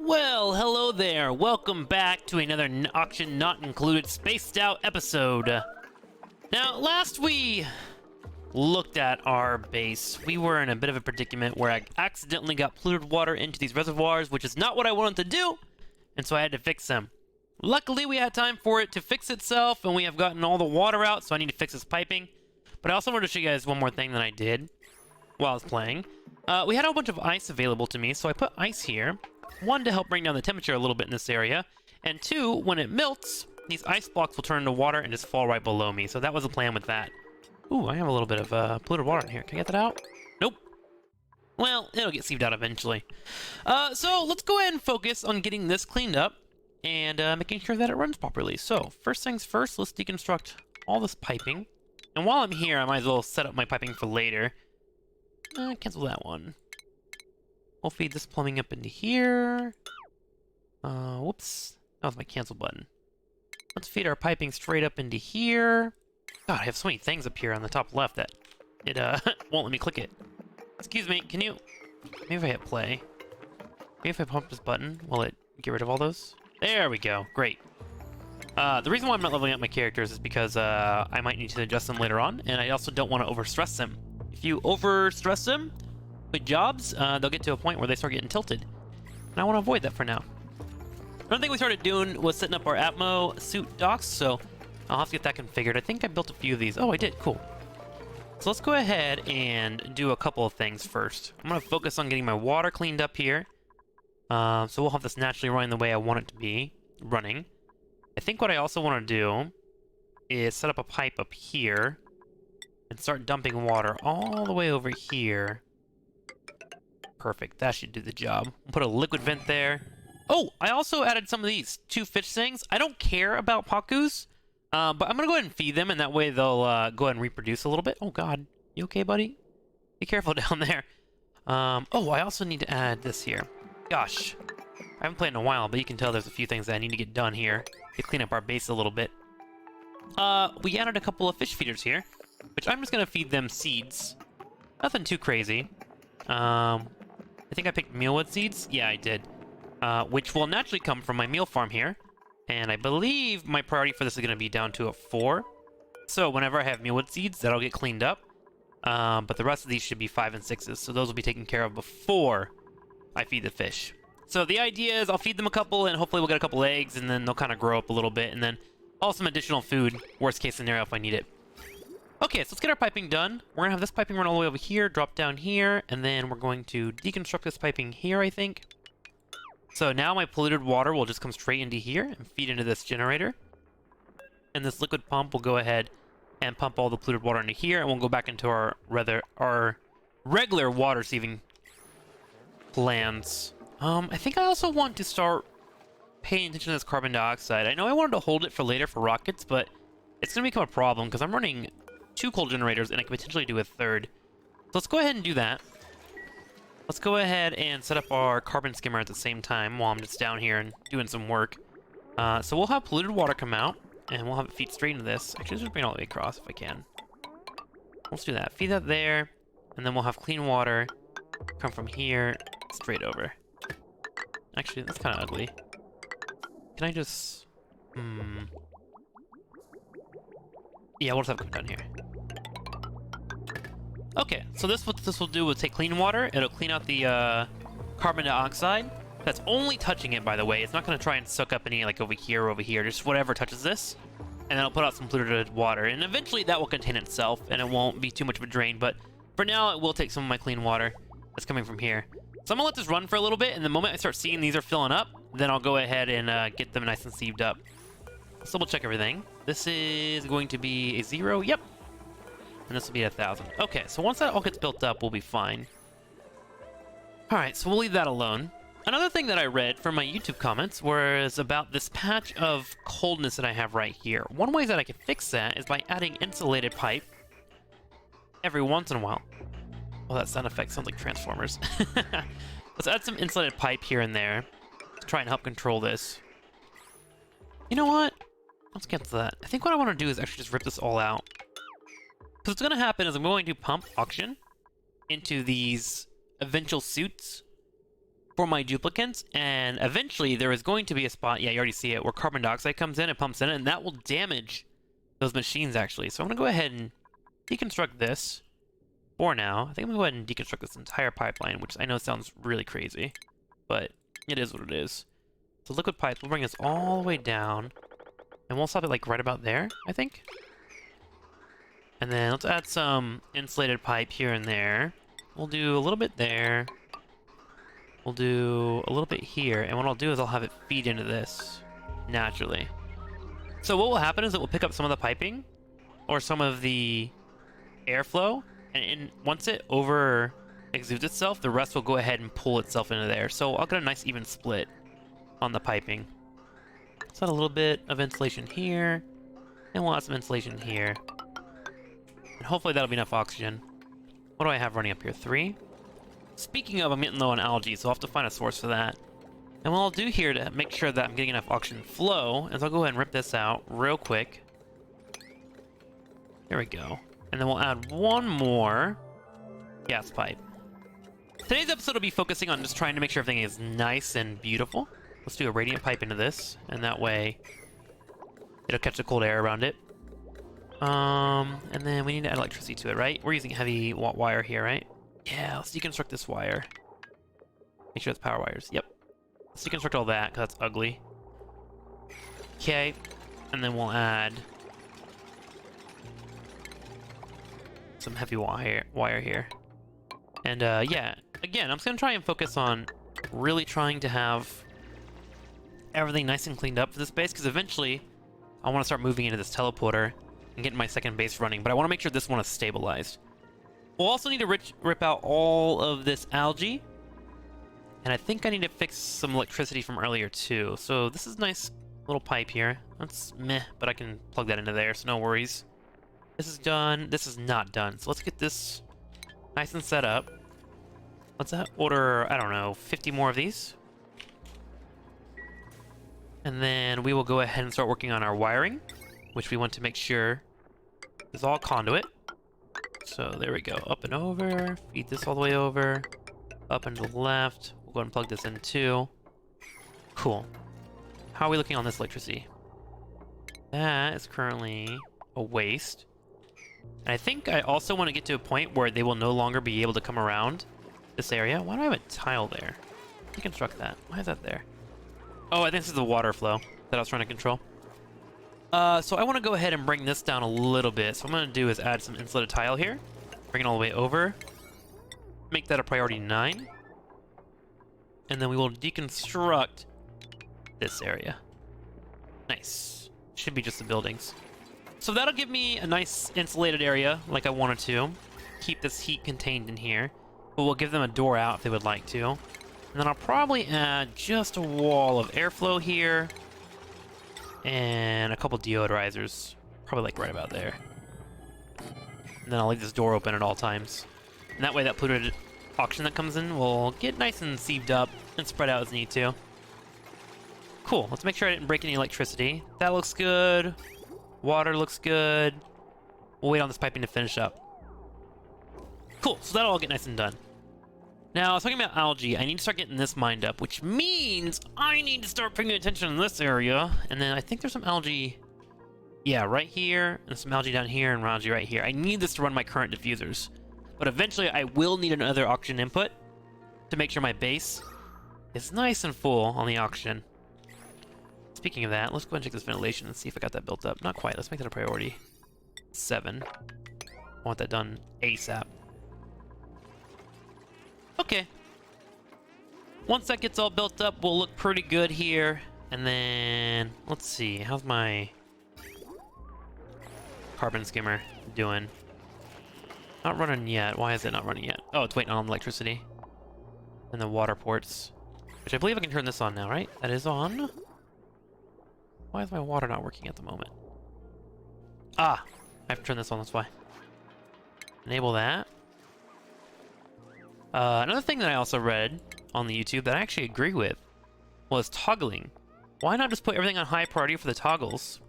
Well, hello there. Welcome back to another auction not included spaced out episode. Now, last we looked at our base, we were in a bit of a predicament where I accidentally got polluted water into these reservoirs, which is not what I wanted to do, and so I had to fix them. Luckily, we had time for it to fix itself, and we have gotten all the water out, so I need to fix this piping. But I also wanted to show you guys one more thing that I did while I was playing. We had a whole bunch of ice available to me, so I put ice here. One, to help bring down the temperature a little bit in this area, and two, when it melts, these ice blocks will turn into water and just fall right below me. So that was the plan with that. Ooh, I have a little bit of polluted water in here. Can I get that out? Nope. Well, it'll get sieved out eventually. So let's go ahead and focus on getting this cleaned up and making sure that it runs properly. So first things first, let's deconstruct all this piping. And while I'm here, I might as well set up my piping for later. Cancel that one. We'll feed this plumbing up into here. Whoops. That was my cancel button. Let's feed our piping straight up into here. God, I have so many things up here on the top left that it won't let me click it. Excuse me, can you... Maybe if I hit play. Maybe if I pump this button, will it get rid of all those? There we go. Great. The reason why I'm not leveling up my characters is because I might need to adjust them later on, and I also don't want to overstress them. If you overstress them with jobs, they'll get to a point where they start getting tilted. And I want to avoid that for now. Another thing we started doing was setting up our Atmo suit docks, so I'll have to get that configured. I think I built a few of these. Oh, I did. Cool. So let's go ahead and do a couple of things first. I'm going to focus on getting my water cleaned up here. So we'll have this naturally running the way I want it to be running. I think what I also want to do is set up a pipe up here and start dumping water all the way over here. Perfect. That should do the job. We'll put a liquid vent there. Oh, I also added some of these two fish things. I don't care about Pakus, but I'm going to go ahead and feed them, and that way they'll go ahead and reproduce a little bit. Oh, God. You okay, buddy? Be careful down there. Oh, I also need to add this here. Gosh. I haven't played in a while, but you can tell there's a few things that I need to get done here to clean up our base a little bit. We added a couple of fish feeders here, which I'm just going to feed them seeds. Nothing too crazy. I think I picked mealwood seeds. Yeah, I did. Which will naturally come from my meal farm here. And I believe my priority for this is going to be down to a 4. So whenever I have mealwood seeds, that'll get cleaned up. But the rest of these should be 5 and 6s. So those will be taken care of before I feed the fish. So the idea is I'll feed them a couple, and hopefully we'll get a couple eggs, and then they'll kind of grow up a little bit. And then also some additional food, worst case scenario if I need it. Okay, so let's get our piping done. We're going to have this piping run all the way over here, drop down here, and then we're going to deconstruct this piping here, I think. So now my polluted water will just come straight into here and feed into this generator. And this liquid pump will go ahead and pump all the polluted water into here, and we'll go back into our regular water sieving plans. I think I also want to start paying attention to this carbon dioxide. I know I wanted to hold it for later for rockets, but it's going to become a problem because I'm running 2 coal generators, and I could potentially do a 3rd. So let's go ahead and do that. Let's go ahead and set up our carbon skimmer at the same time while I'm just down here and doing some work. So we'll have polluted water come out, and we'll have it feed straight into this. Actually, just bring it all the way across if I can. Let's do that. Feed that there, and then we'll have clean water come from here straight over. Actually, that's kind of ugly. Can I just... Yeah, we'll just have it come down here. Okay, so what this will do is take clean water. It'll clean out the carbon dioxide. That's only touching it, by the way. It's not going to try and suck up any, like, over here or over here. Just whatever touches this. And then it'll put out some polluted water. And eventually that will contain itself, and it won't be too much of a drain. But for now, it will take some of my clean water that's coming from here. So I'm going to let this run for a little bit, and the moment I start seeing these are filling up, then I'll go ahead and get them nice and sieved up. Let's double check everything. This is going to be a 0. Yep. And this will be 1,000. Okay, so once that all gets built up, we'll be fine. Alright, so we'll leave that alone. Another thing that I read from my YouTube comments was about this patch of coldness that I have right here. One way that I can fix that is by adding insulated pipe every once in a while. Well, that sound effect sounds like Transformers. Let's add some insulated pipe here and there to try and help control this. You know what? Let's get to that. I think what I want to do is actually just rip this all out. So what's going to happen is I'm going to pump auction into these eventual suits for my duplicants, and eventually there is going to be a spot, yeah, you already see it, where carbon dioxide comes in, it pumps in, and that will damage those machines, actually. So I'm going to go ahead and deconstruct this for now. I think I'm going to go ahead and deconstruct this entire pipeline, which I know sounds really crazy, but it is what it is. So liquid pipes will bring us all the way down, and we'll stop it like right about there, I think. And then let's add some insulated pipe here and there. We'll do a little bit there. We'll do a little bit here, and what I'll do is I'll have it feed into this naturally. So what will happen is it will pick up some of the piping or some of the airflow, and once it over exudes itself, the rest will go ahead and pull itself into there. So I'll get a nice even split on the piping. Let's add a little bit of insulation here, and we'll add some insulation here. And hopefully that'll be enough oxygen. What do I have running up here? 3? Speaking of, I'm getting low on algae, so I'll have to find a source for that. And what I'll do here to make sure that I'm getting enough oxygen flow is I'll go ahead and rip this out real quick. There we go. And then we'll add one more gas pipe. Today's episode will be focusing on just trying to make sure everything is nice and beautiful. Let's do a radiant pipe into this, and that way it'll catch the cold air around it. And then we need to add electricity to it, right? We're using heavy wire here, right? Yeah, let's deconstruct this wire. Make sure it's power wires. Yep. Let's deconstruct all that, because that's ugly. Okay. And then we'll add some heavy wire here. And, yeah. Again, I'm just going to try and focus on really trying to have everything nice and cleaned up for this base, because eventually I want to start moving into this teleporter and getting my second base running, but I want to make sure this one is stabilized. We'll also need to rip out all of this algae, and I think I need to fix some electricity from earlier too. So this is a nice little pipe here. That's meh, but I can plug that into there, so no worries. This is done. This is not done. So let's get this nice and set up. Let's order, I don't know, 50 more of these. And then we will go ahead and start working on our wiring, which we want to make sure is all conduit. So there we go, up and over, feed this all the way over, up and to the left. We'll go ahead and plug this in too. Cool. How are we looking on this electricity? That is currently a waste. And I think I also want to get to a point where they will no longer be able to come around this area. Why do I have a tile there? Deconstruct that. Why is that there? Oh, I think this is the water flow that I was trying to control. So I want to go ahead and bring this down a little bit. So what I'm going to do is add some insulated tile here. Bring it all the way over. Make that a priority 9. And then we will deconstruct this area. Nice. Should be just the buildings. So that'll give me a nice insulated area like I wanted to. Keep this heat contained in here. But we'll give them a door out if they would like to. And then I'll probably add just a wall of airflow here. And a couple deodorizers, probably like right about there. And then I'll leave this door open at all times. And that way that polluted oxygen that comes in will get nice and sieved up and spread out as need to. Cool, let's make sure I didn't break any electricity. That looks good. Water looks good. We'll wait on this piping to finish up. Cool, so that'll all get nice and done. Now, I was talking about algae. I need to start getting this mined up, which means I need to start paying attention in this area. And then I think there's some algae, yeah, right here, and some algae down here, and algae right here. I need this to run my current diffusers. But eventually, I will need another oxygen input to make sure my base is nice and full on the oxygen. Speaking of that, let's go ahead and check this ventilation and see if I got that built up. Not quite. Let's make that a priority 7. I want that done ASAP. Okay. Once that gets all built up, we'll look pretty good here. And then, let's see, how's my carbon skimmer doing? Not running yet. Why is it not running yet? Oh, it's waiting on electricity. And the water ports, which I believe I can turn this on now, right? That is on. Why is my water not working at the moment? Ah, I have to turn this on, that's why. Enable that. Another thing that I also read on the YouTube that I actually agree with was toggling. Why not just put everything on high priority for the toggles?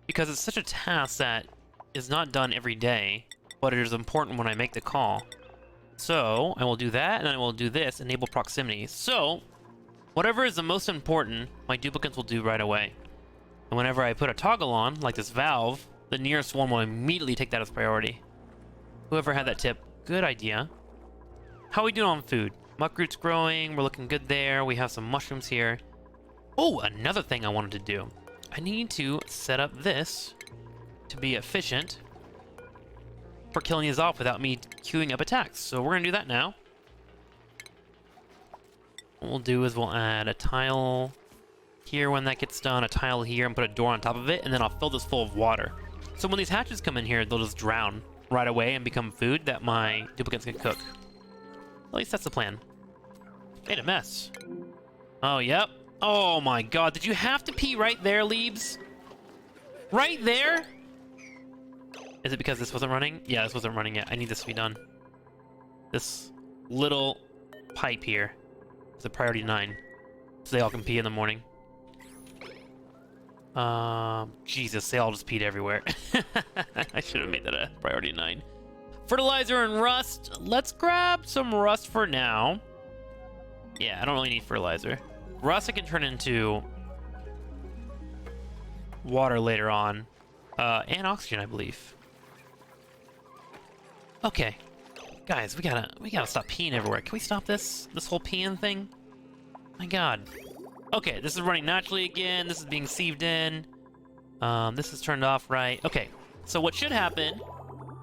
Because it's such a task that is not done every day, but it is important when I make the call. So I will do that, and then I will do this, enable proximity. So whatever is the most important, my duplicates will do right away. And whenever I put a toggle on, like this valve, the nearest one will immediately take that as priority. Whoever had that tip, good idea. How are we doing on food? Muckroot's growing, we're looking good there. We have some mushrooms here. Oh, another thing I wanted to do. I need to set up this to be efficient for killing these off without me queuing up attacks. So we're gonna do that now. What we'll do is we'll add a tile here when that gets done, a tile here, and put a door on top of it, and then I'll fill this full of water. So when these hatches come in here, they'll just drown right away and become food that my duplicates can cook. At least that's the plan. Made a mess. Oh, yep. Oh my god, did you have to pee right there, Leaves? Right there? Is it because this wasn't running? Yeah, this wasn't running yet. I need this to be done. This little pipe here is a priority 9. So they all can pee in the morning. Jesus, they all just peed everywhere. I should have made that a priority 9. Fertilizer and rust. Let's grab some rust for now. Yeah, I don't really need fertilizer. Rust I can turn into water later on. And oxygen, I believe. Okay. Guys, we gotta stop peeing everywhere. Can we stop this whole peeing thing? My god. Okay, this is running naturally again. This is being sieved in. This is turned off right. Okay, so what should happen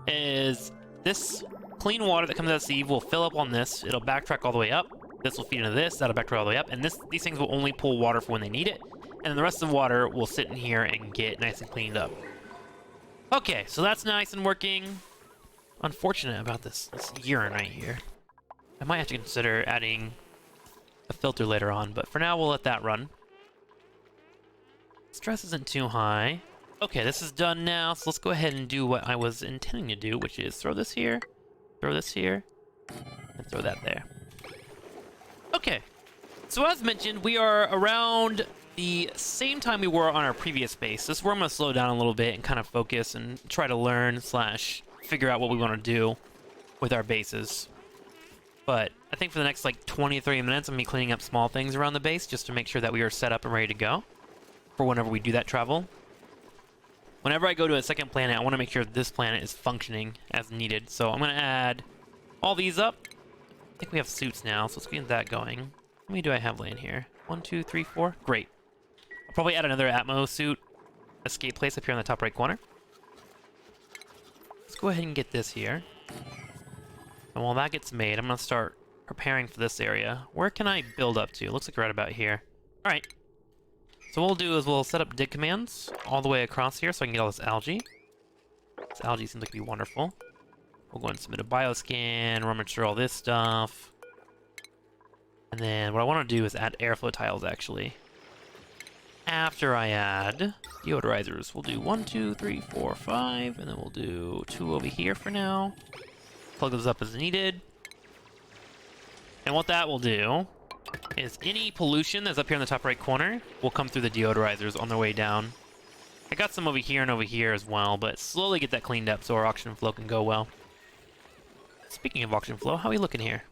is this clean water that comes out of the sieve will fill up on this. It'll backtrack all the way up. This will feed into this. That'll backtrack all the way up. And these things will only pull water for when they need it. And then the rest of the water will sit in here and get nice and cleaned up. Okay, so that's nice and working. Unfortunate about this urine right here. I might have to consider adding a filter later on, but for now we'll let that run. Stress isn't too high. Okay, this is done now, so let's go ahead and do what I was intending to do, which is throw this here, and throw that there. Okay, so as mentioned, we are around the same time we were on our previous base. This is where I'm going to slow down a little bit and kind of focus and try to learn / figure out what we want to do with our bases. But I think for the next like 20 or 30 minutes, I'm going to be cleaning up small things around the base just to make sure that we are set up and ready to go for whenever we do that travel. Whenever I go to a second planet, I want to make sure this planet is functioning as needed. So I'm going to add all these up. I think we have suits now, so let's get that going. How many do I have laying here? 1, 2, 3, 4. Great. I'll probably add another Atmo suit escape place up here in the top right corner. Let's go ahead and get this here. And while that gets made, I'm going to start preparing for this area. Where can I build up to? Looks like right about here. Alright. So what we'll do is we'll set up dig commands all the way across here so I can get all this algae. This algae seems like to be wonderful. We'll go and submit a bioscan, rummage through all this stuff. And then what I want to do is add airflow tiles, actually. After I add deodorizers, we'll do 1, 2, 3, 4, 5, and then we'll do 2 over here for now. Plug those up as needed. And what that will do is any pollution that's up here in the top right corner will come through the deodorizers on their way down. I got some over here and over here as well, but slowly get that cleaned up so our oxygen flow can go well. Speaking of oxygen flow, how are we looking here?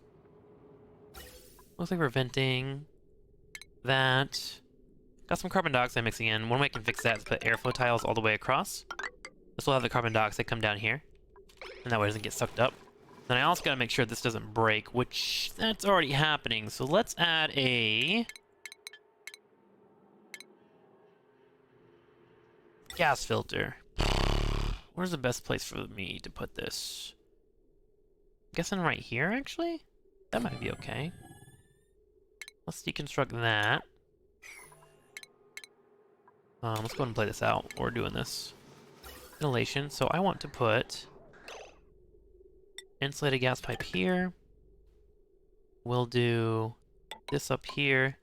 Looks like we're venting that. Got some carbon dioxide mixing in. One way I can fix that is put airflow tiles all the way across. This will have the carbon dioxide come down here, and that way it doesn't get sucked up. Then I also gotta make sure this doesn't break, which that's already happening. So let's add a gas filter. Where's the best place for me to put this? I'm guessing right here, actually? That might be okay. Let's deconstruct that. Let's go ahead and play this out. We're doing this. Ventilation. So I want to put insulated gas pipe here. We'll do this up here,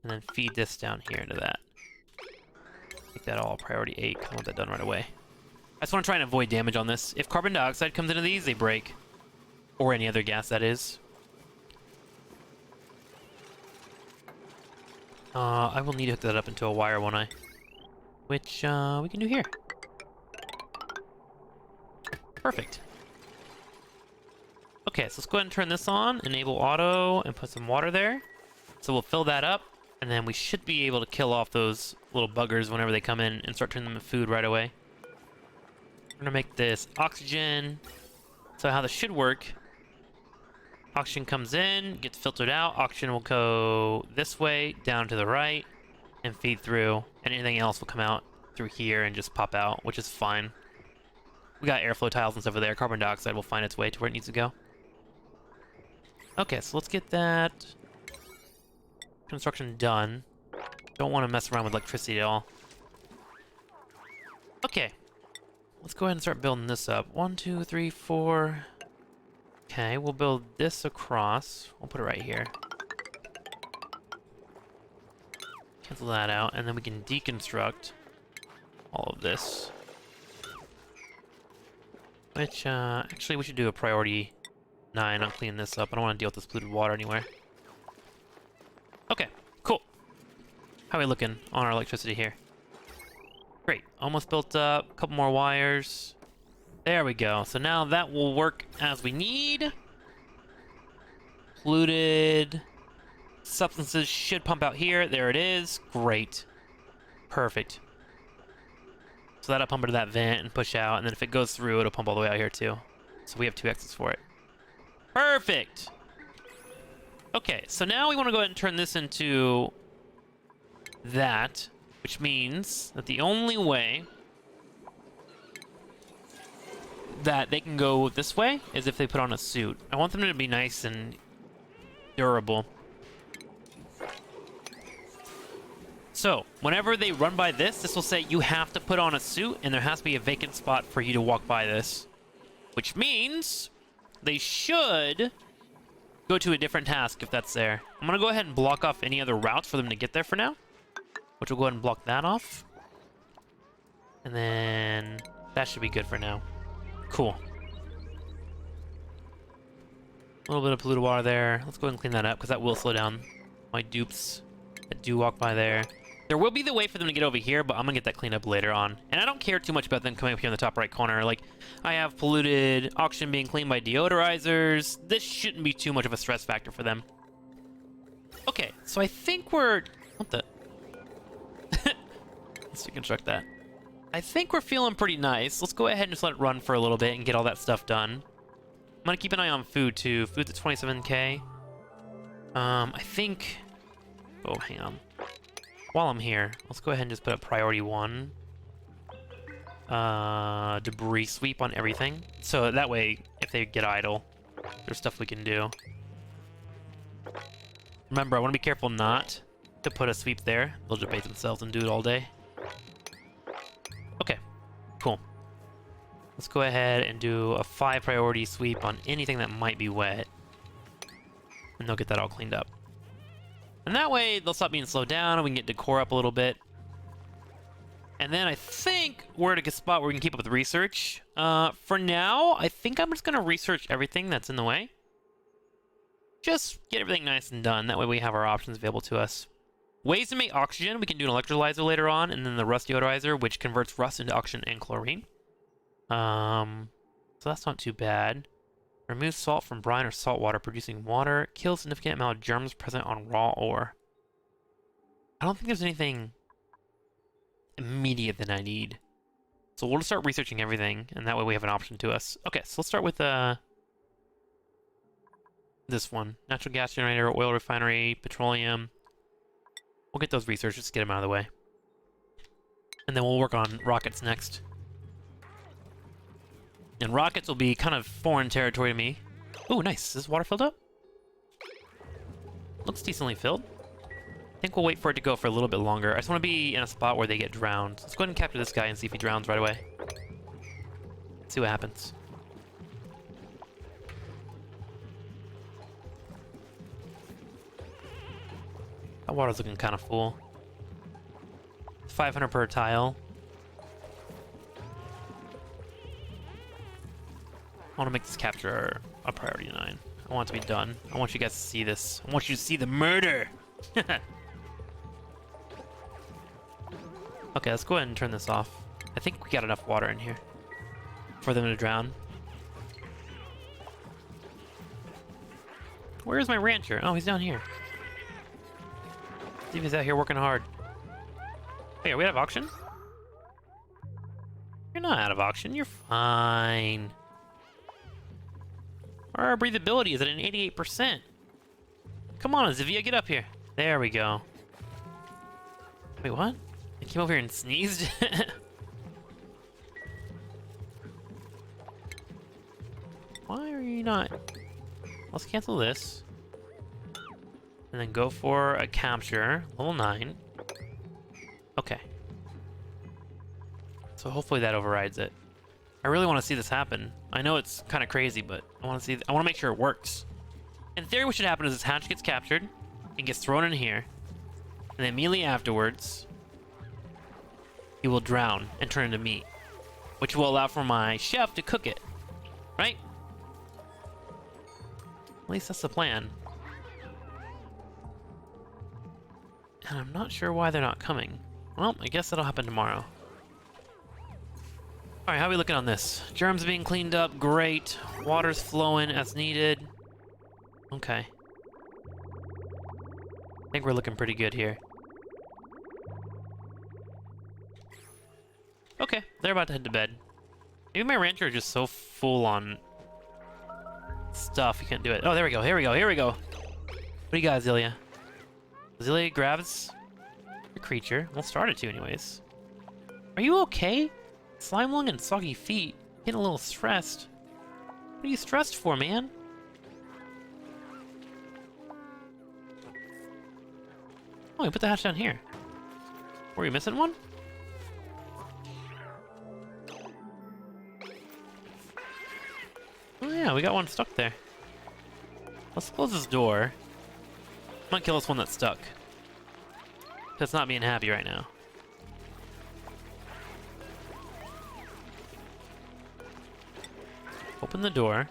and then feed this down here into that. Make that all priority 8, because I want that done right away. I just want to try and avoid damage on this. If carbon dioxide comes into these, they break. Or any other gas, that is. I will need to hook that up into a wire, won't I? Which, we can do here. Perfect. Okay. Okay, so let's go ahead and turn this on, enable auto, and put some water there. So we'll fill that up, and then we should be able to kill off those little buggers whenever they come in and start turning them into food right away. We're gonna make this oxygen. So how this should work, oxygen comes in, gets filtered out, oxygen will go this way, down to the right, and feed through, and anything else will come out through here and just pop out, which is fine. We got airflow tiles and stuff over there. Carbon dioxide will find its way to where it needs to go. Okay, so let's get that construction done. Don't want to mess around with electricity at all. Okay, let's go ahead and start building this up. 1, 2, 3, 4. Okay, we'll build this across. We'll put it right here. Cancel that out, and then we can deconstruct all of this. Which, actually, we should do a priority 9 on cleaning this up. I don't want to deal with this polluted water anywhere. Okay, cool. How are we looking on our electricity here? Great, almost built up. A couple more wires. There we go. So now that will work as we need. Polluted substances should pump out here. There it is. Great. Perfect. So that'll pump into that vent and push out, and then if it goes through, it'll pump all the way out here too. So we have 2 exits for it. Perfect! Okay, so now we want to go ahead and turn this into that, which means that the only way that they can go this way is if they put on a suit. I want them to be nice and durable. So, whenever they run by this will say you have to put on a suit, and there has to be a vacant spot for you to walk by this. Which means they should go to a different task if that's there. I'm going to go ahead and block off any other routes for them to get there for now. Which we'll go ahead and block that off. And then that should be good for now. Cool. A little bit of polluted water there. Let's go ahead and clean that up, because that will slow down my dupes that do walk by there. There will be the way for them to get over here, but I'm gonna get that cleaned up later on. And I don't care too much about them coming up here in the top right corner. Like, I have polluted oxygen being cleaned by deodorizers. This shouldn't be too much of a stress factor for them. Okay, so I think we're... What the... Let's deconstruct that. I think we're feeling pretty nice. Let's go ahead and just let it run for a little bit and get all that stuff done. I'm gonna keep an eye on food, too. Food's at 27k. I think... Oh, hang on. While I'm here, let's go ahead and just put up priority 1. Debris sweep on everything. So that way, if they get idle, there's stuff we can do. Remember, I want to be careful not to put a sweep there. They'll debate themselves and do it all day. Okay, cool. Let's go ahead and do a 5 priority sweep on anything that might be wet. And they'll get that all cleaned up. And that way, they'll stop being slowed down, and we can get decor up a little bit. And then I think we're at a good spot where we can keep up with the research. For now, I think I'm just going to research everything that's in the way. Just get everything nice and done. That way we have our options available to us. Ways to make oxygen. We can do an electrolyzer later on, and then the rust deodorizer, which converts rust into oxygen and chlorine. So that's not too bad. Remove salt from brine or salt water, producing water. Kill a significant amount of germs present on raw ore. I don't think there's anything immediate that I need. So we'll just start researching everything, and that way we have an option to us. Okay, so let's start with this one. Natural gas generator, oil refinery, petroleum. We'll get those researched, just get them out of the way. And then we'll work on rockets next. And rockets will be kind of foreign territory to me. Oh, nice. Is this water filled up? Looks decently filled. I think we'll wait for it to go for a little bit longer. I just want to be in a spot where they get drowned. Let's go ahead and capture this guy and see if he drowns right away. Let's see what happens. That water's looking kind of full. 500 per tile. I want to make this capture a priority 9. I want it to be done. I want you guys to see this. I want you to see the murder! Okay, let's go ahead and turn this off. I think we got enough water in here for them to drown. Where's my rancher? Oh, he's down here. See if he's out here working hard. Hey, are we out of auction? You're not out of auction. You're fine. Our breathability is at an 88%. Come on, Zivia, get up here. There we go. Wait, what? I came over here and sneezed? Why are you not? Let's cancel this. And then go for a capture. Level 9. Okay. So hopefully that overrides it. I really want to see this happen. I know it's kind of crazy, but I want to make sure it works. In theory, what should happen is this hatch gets captured, it gets thrown in here, and then immediately afterwards, he will drown and turn into meat, which will allow for my chef to cook it, right? At least that's the plan. And I'm not sure why they're not coming. Well, I guess that'll happen tomorrow. Alright, how are we looking on this? Germs being cleaned up, great. Water's flowing as needed. Okay. I think we're looking pretty good here. Okay, they're about to head to bed. Maybe my rancher is just so full on stuff he can't do it. Oh, there we go, here we go, here we go. What do you got, Zilia? Zilia grabs the creature. We'll start it to anyways. Are you okay? Slime lung and soggy feet. Getting a little stressed. What are you stressed for, man? Oh, we put the hatch down here. Were you missing one? Oh yeah, we got one stuck there. Let's close this door. Might kill this one that's stuck. That's not being happy right now. Open the door.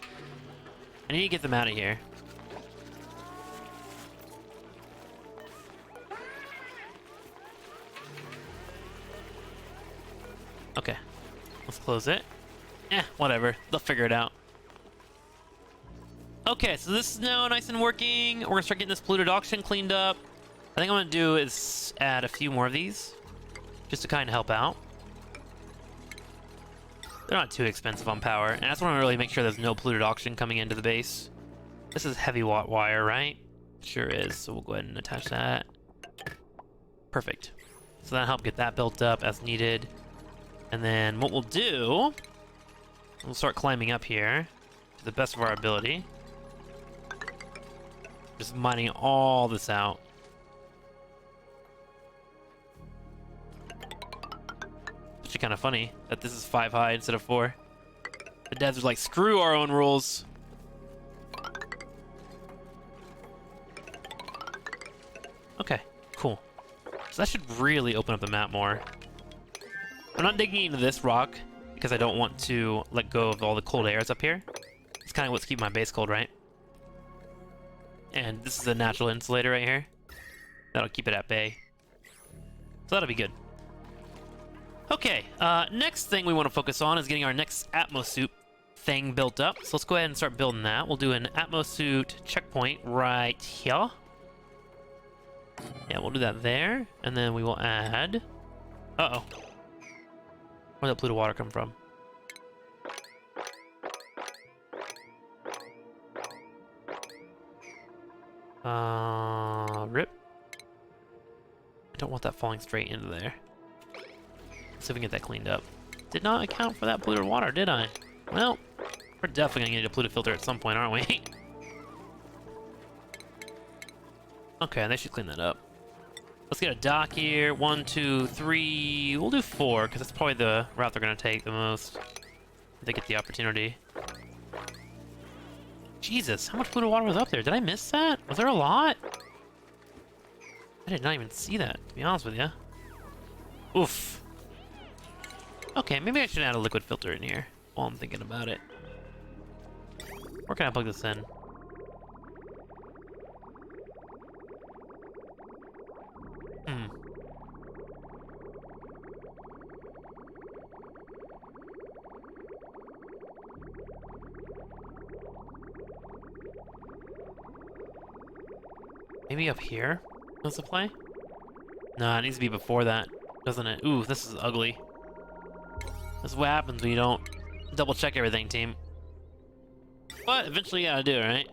I need to get them out of here. Okay. Let's close it. Whatever. They'll figure it out. Okay, so this is now nice and working. We're gonna start getting this polluted auction cleaned up. I think what I'm gonna do is add a few more of these, just to kind of help out. They're not too expensive on power, and I just want to really make sure there's no polluted auction coming into the base. This is heavy watt wire, right? Sure is, so we'll go ahead and attach that. Perfect. So that'll help get that built up as needed. And then what we'll do, we'll start climbing up here to the best of our ability. Just mining all this out. Actually kind of funny that this is 5 high instead of 4. The devs are like, screw our own rules. Okay, cool. So that should really open up the map more. I'm not digging into this rock because I don't want to let go of all the cold airs up here. It's kind of what's keeping my base cold, right? And this is a natural insulator right here. That'll keep it at bay. So that'll be good. Okay, next thing we want to focus on is getting our next Atmos suit thing built up. So let's go ahead and start building that. We'll do an Atmos suit checkpoint right here. Yeah, we'll do that there. And then we will add... Uh-oh. Where'd that polluted water come from? Rip. I don't want that falling straight into there. Let's see if we can get that cleaned up. Did not account for that polluted water, did I? Well, we're definitely gonna need a polluted filter at some point, aren't we? Okay, they should clean that up. Let's get a dock here. 1, 2, 3. We'll do 4, because that's probably the route they're gonna take the most. If they get the opportunity. Jesus, how much polluted water was up there? Did I miss that? Was there a lot? I did not even see that, to be honest with you. Oof. Okay, maybe I should add a liquid filter in here while I'm thinking about it. Where can I plug this in? Maybe up here was the play? No, it needs to be before that, doesn't it? Ooh, this is ugly. This is what happens when you don't double check everything, team. But eventually you gotta do it,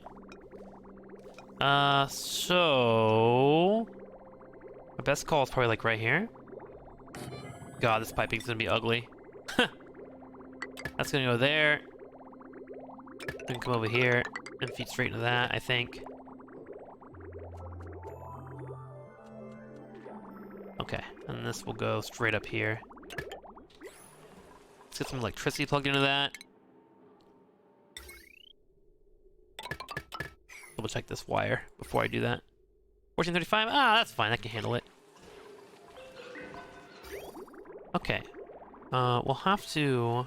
right? So... my best call is probably like right here. God, this piping's gonna be ugly. That's gonna go there. Then come over here and feed straight into that, I think. Okay, and this will go straight up here. Let's get some electricity plugged into that. Double check this wire before I do that. 1435, that's fine, I can handle it. Okay, we'll have to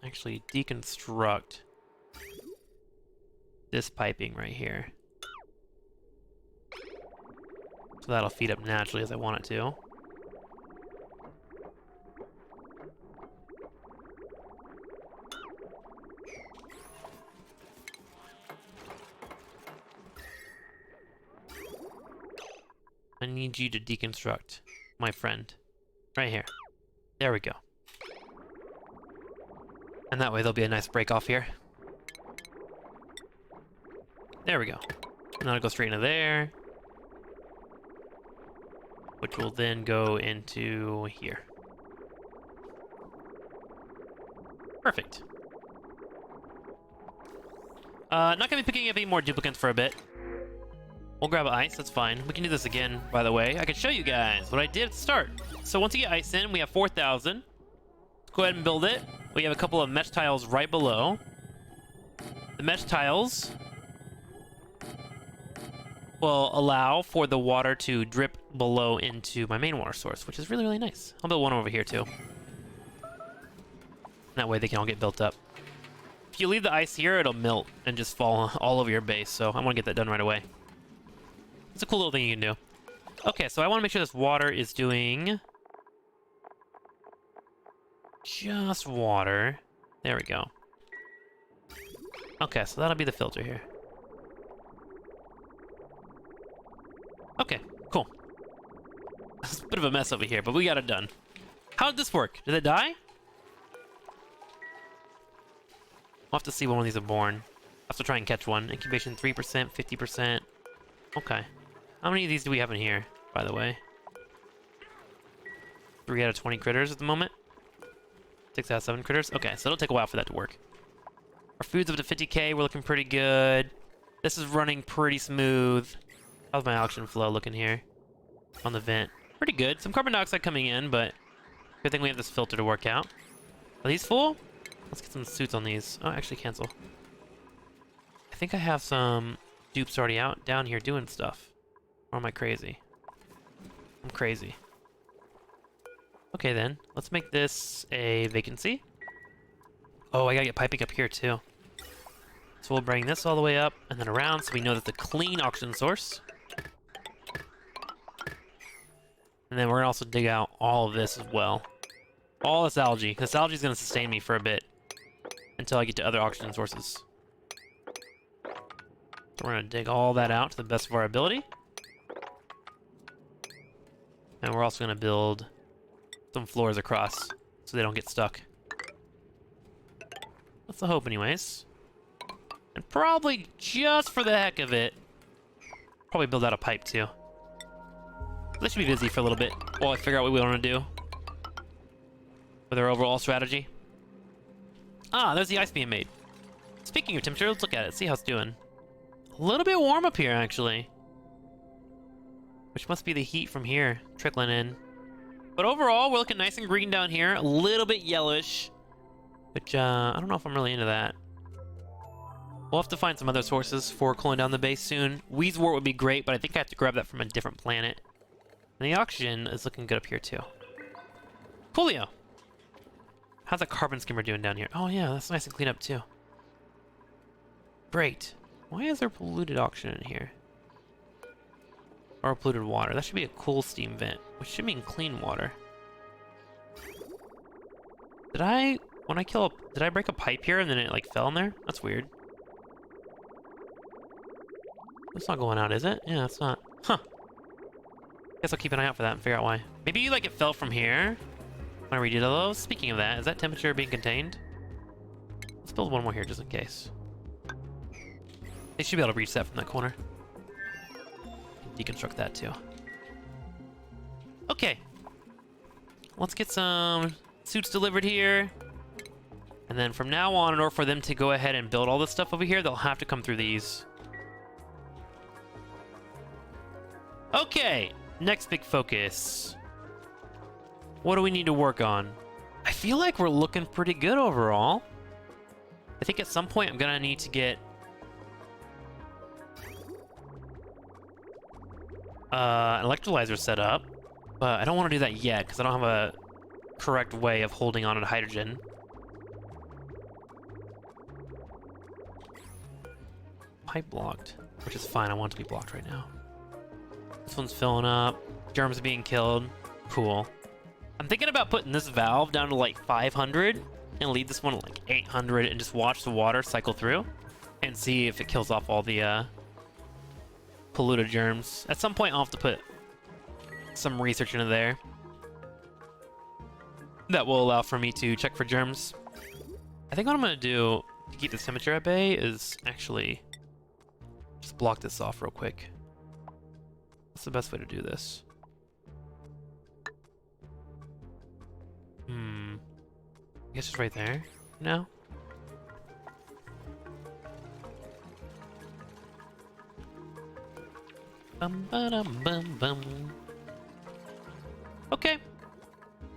actually deconstruct this piping right here. So that'll feed up naturally as I want it to. I need you to deconstruct, my friend. Right here. There we go. And that way there'll be a nice break off here. There we go. And that'll go straight into there. Which will then go into here. Perfect. Not gonna be picking up any more duplicates for a bit. We'll grab ice, that's fine. We can do this again, by the way. I can show you guys what I did at the start. So once you get ice in, we have 4,000. Let's go ahead and build it. We have a couple of mesh tiles right below. The mesh tiles will allow for the water to drip below into my main water source, which is really, really nice. I'll build one over here too. That way they can all get built up. If you leave the ice here, it'll melt and just fall all over your base, so I want to get that done right away. It's a cool little thing you can do. Okay, so I want to make sure this water is doing just water. There we go. Okay, so that'll be the filter here. Okay, cool. It's a bit of a mess over here, but we got it done. How did this work? Did it die? We'll have to see when one of these are born. I'll have to try and catch one. Incubation 3%, 50%. Okay. How many of these do we have in here, by the way? 3 out of 20 critters at the moment. 6 out of 7 critters. Okay, so it'll take a while for that to work. Our food's up to 50k. We're looking pretty good. This is running pretty smooth. How's my oxygen flow looking here? On the vent. Pretty good. Some carbon dioxide coming in, but good thing we have this filter to work out. Are these full? Let's get some suits on these. Oh, actually cancel. I think I have some dupes already out down here doing stuff. Or am I crazy? I'm crazy. Okay then, let's make this a vacancy. Oh, I gotta get piping up here too. So we'll bring this all the way up and then around so we know that's a clean oxygen source. And then we're gonna also dig out all of this as well. All this algae. This algae is gonna sustain me for a bit until I get to other oxygen sources. So we're gonna dig all that out to the best of our ability. And we're also gonna build some floors across so they don't get stuck. That's the hope anyways. And probably just for the heck of it, probably build out a pipe too. This should be busy for a little bit while I figure out what we want to do with our overall strategy. Ah, there's the ice being made. Speaking of temperature, let's look at it, see how it's doing. A little bit warm up here, actually. Which must be the heat from here trickling in. But overall, we're looking nice and green down here. A little bit yellowish. Which, I don't know if I'm really into that. We'll have to find some other sources for cooling down the base soon. Wheezewort would be great, but I think I have to grab that from a different planet. And the oxygen is looking good up here, too. Coolio! How's the carbon skimmer doing down here? Oh, yeah, that's nice and clean up, too. Great. Why is there polluted oxygen in here? Or polluted water? That should be a cool steam vent, which should mean clean water. Did I break a pipe here and then it, like, fell in there? That's weird. It's not going out, is it? Yeah, it's not. Huh. Guess I'll keep an eye out for that and figure out why. Maybe like it fell from here when I redid those. Speaking of that, is that temperature being contained? Let's build one more here just in case. They should be able to reach that from that corner. Deconstruct that too. Okay. Let's get some suits delivered here. And then from now on, in order for them to go ahead and build all this stuff over here, they'll have to come through these. Okay. Next big focus. What do we need to work on? I feel like we're looking pretty good overall. I think at some point I'm gonna need to get an electrolyzer set up, but I don't want to do that yet because I don't have a correct way of holding on to hydrogen. Pipe blocked, which is fine. I want it to be blocked right now. This one's filling up. Germs are being killed. Cool. I'm thinking about putting this valve down to like 500 and leave this one at like 800 and just watch the water cycle through and see if it kills off all the polluted germs. At some point I'll have to put some research into there that will allow for me to check for germs. I think what I'm going to do to keep this temperature at bay is actually just block this off real quick. What's the best way to do this? I guess it's right there now. Bum, ba-dum, bum, bum. Okay.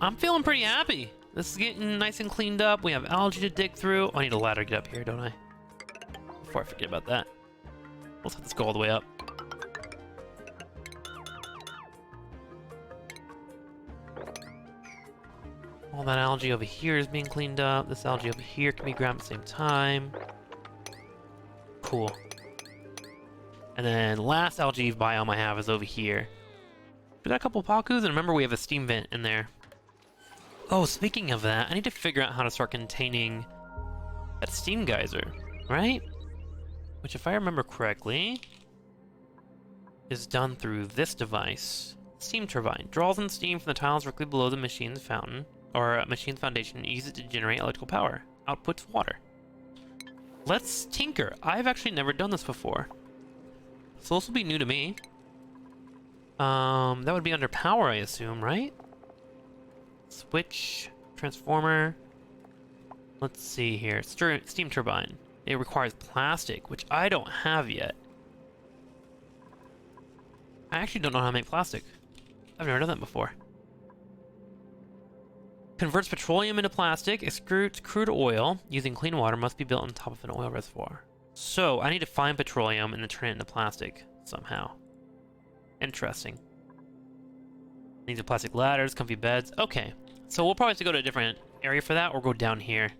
I'm feeling pretty happy. This is getting nice and cleaned up. We have algae to dig through. Oh, I need a ladder to get up here, don't I? Before I forget about that. Let's have this go all the way up. All that algae over here is being cleaned up. This algae over here can be grabbed at the same time. Cool. And then last algae biome I have is over here. We got a couple Pakus, and remember we have a steam vent in there. Oh, speaking of that, I need to figure out how to start containing that steam geyser, right? Which, if I remember correctly, is done through this device. Steam turbine. Draws in steam from the tiles directly below the machine's fountain, or machine's foundation, and uses it to generate electrical power. Outputs water. Let's tinker. I've actually never done this before. So this will be new to me. That would be under power, I assume, right? Switch, transformer. Let's see here. Steam turbine. It requires plastic, which I don't have yet. I actually don't know how to make plastic. I've never done that before. Converts petroleum into plastic, extrudes crude oil using clean water, must be built on top of an oil reservoir. So I need to find petroleum and then turn it into plastic somehow. Interesting. Needs a plastic ladders, comfy beds. Okay, so we'll probably have to go to a different area for that, or go down here.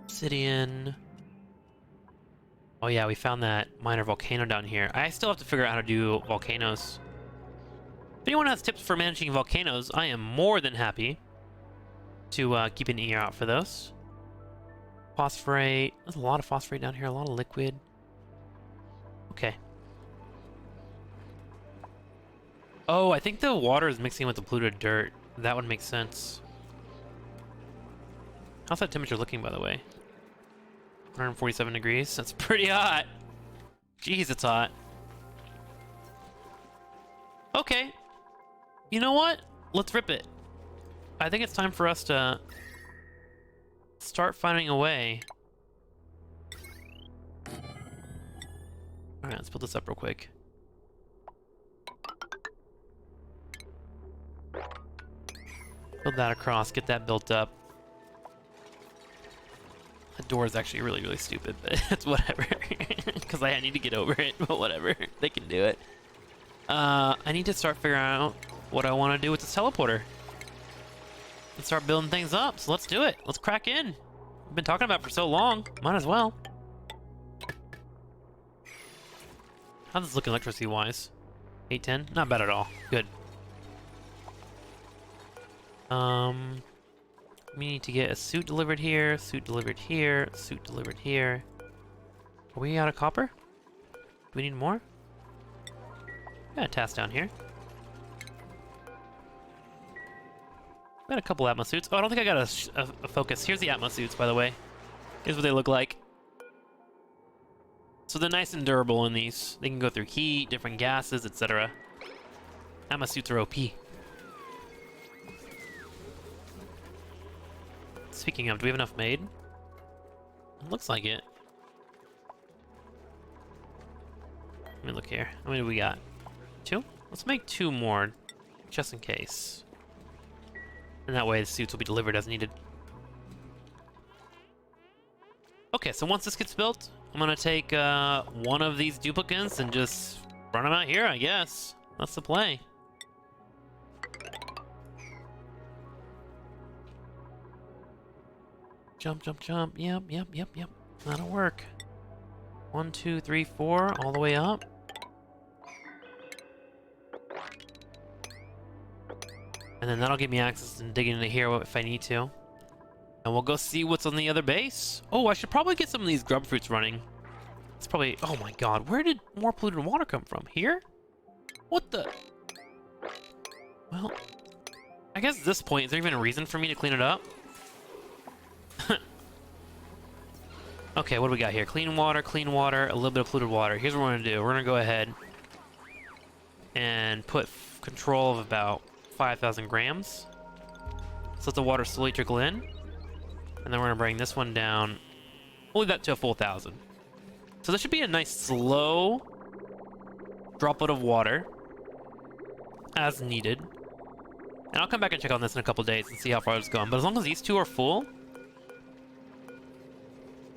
Obsidian. Oh yeah, we found that minor volcano down here. I still have to figure out how to do volcanoes. If anyone has tips for managing volcanoes, I am more than happy to keep an ear out for those. Phosphorate. There's a lot of phosphorate down here, a lot of liquid. Okay. Oh, I think the water is mixing with the polluted dirt. That would make sense. How's that temperature looking, by the way? 147 degrees. That's pretty hot. Jeez, it's hot. Okay. You know what? Let's rip it. I think it's time for us to start finding a way. Alright, let's build this up real quick. Build that across, get that built up. That door is actually really, really stupid, but it's whatever. Because I need to get over it, but whatever. They can do it. I need to start figuring out what I want to do with this teleporter. Let's start building things up, so let's do it. Let's crack in. We've been talking about it for so long. Might as well. How's this looking electricity-wise? 810? Not bad at all. Good. We need to get a suit delivered here, suit delivered here, suit delivered here. Are we out of copper? Do we need more? Got a task down here. Got a couple Atmos suits. Oh, I don't think I got a focus. Here's the Atmos suits, by the way. Here's what they look like. So they're nice and durable in these. They can go through heat, different gases, etc. Atmos suits are OP. Speaking of, do we have enough made? It looks like it. Let me look here. How many do we got? 2? Let's make 2 more, just in case. And that way the suits will be delivered as needed. Okay, so once this gets built, I'm gonna take one of these duplicates and just run them out here, I guess. That's the play. Jump, jump, jump. Yep, yep, yep, yep. That'll work. 1, 2, 3, 4, all the way up. And then that'll give me access to digging into here if I need to. And we'll go see what's on the other base. Oh, I should probably get some of these grub fruits running. It's probably... Oh my god, where did more polluted water come from? Here? What the... Well, I guess at this point, is there even a reason for me to clean it up? Okay, what do we got here? Clean water, a little bit of polluted water. Here's what we're gonna do. We're gonna go ahead and put control of about 5,000 grams. So let the water slowly trickle in. And then we're gonna bring this one down. We'll leave that to a full 1,000. So this should be a nice slow droplet of water as needed. And I'll come back and check on this in a couple days and see how far it's going. But as long as these two are full,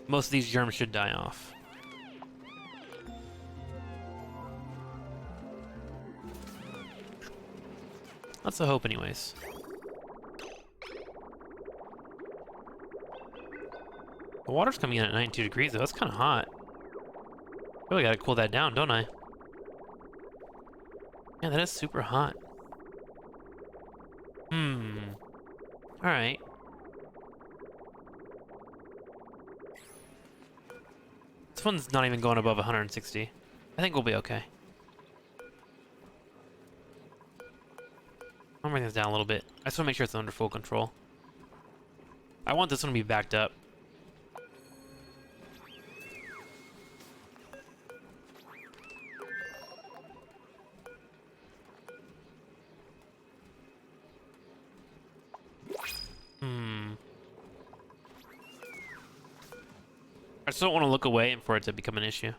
most of these germs should die off. That's the hope anyways. The water's coming in at 92 degrees though. That's kind of hot. Really gotta cool that down, don't I? Yeah, that is super hot. Alright. This one's not even going above 160. I think we'll be okay. I'll bring this down a little bit. I just want to make sure it's under full control. I want this one to be backed up. I just don't want to look away and for it to become an issue.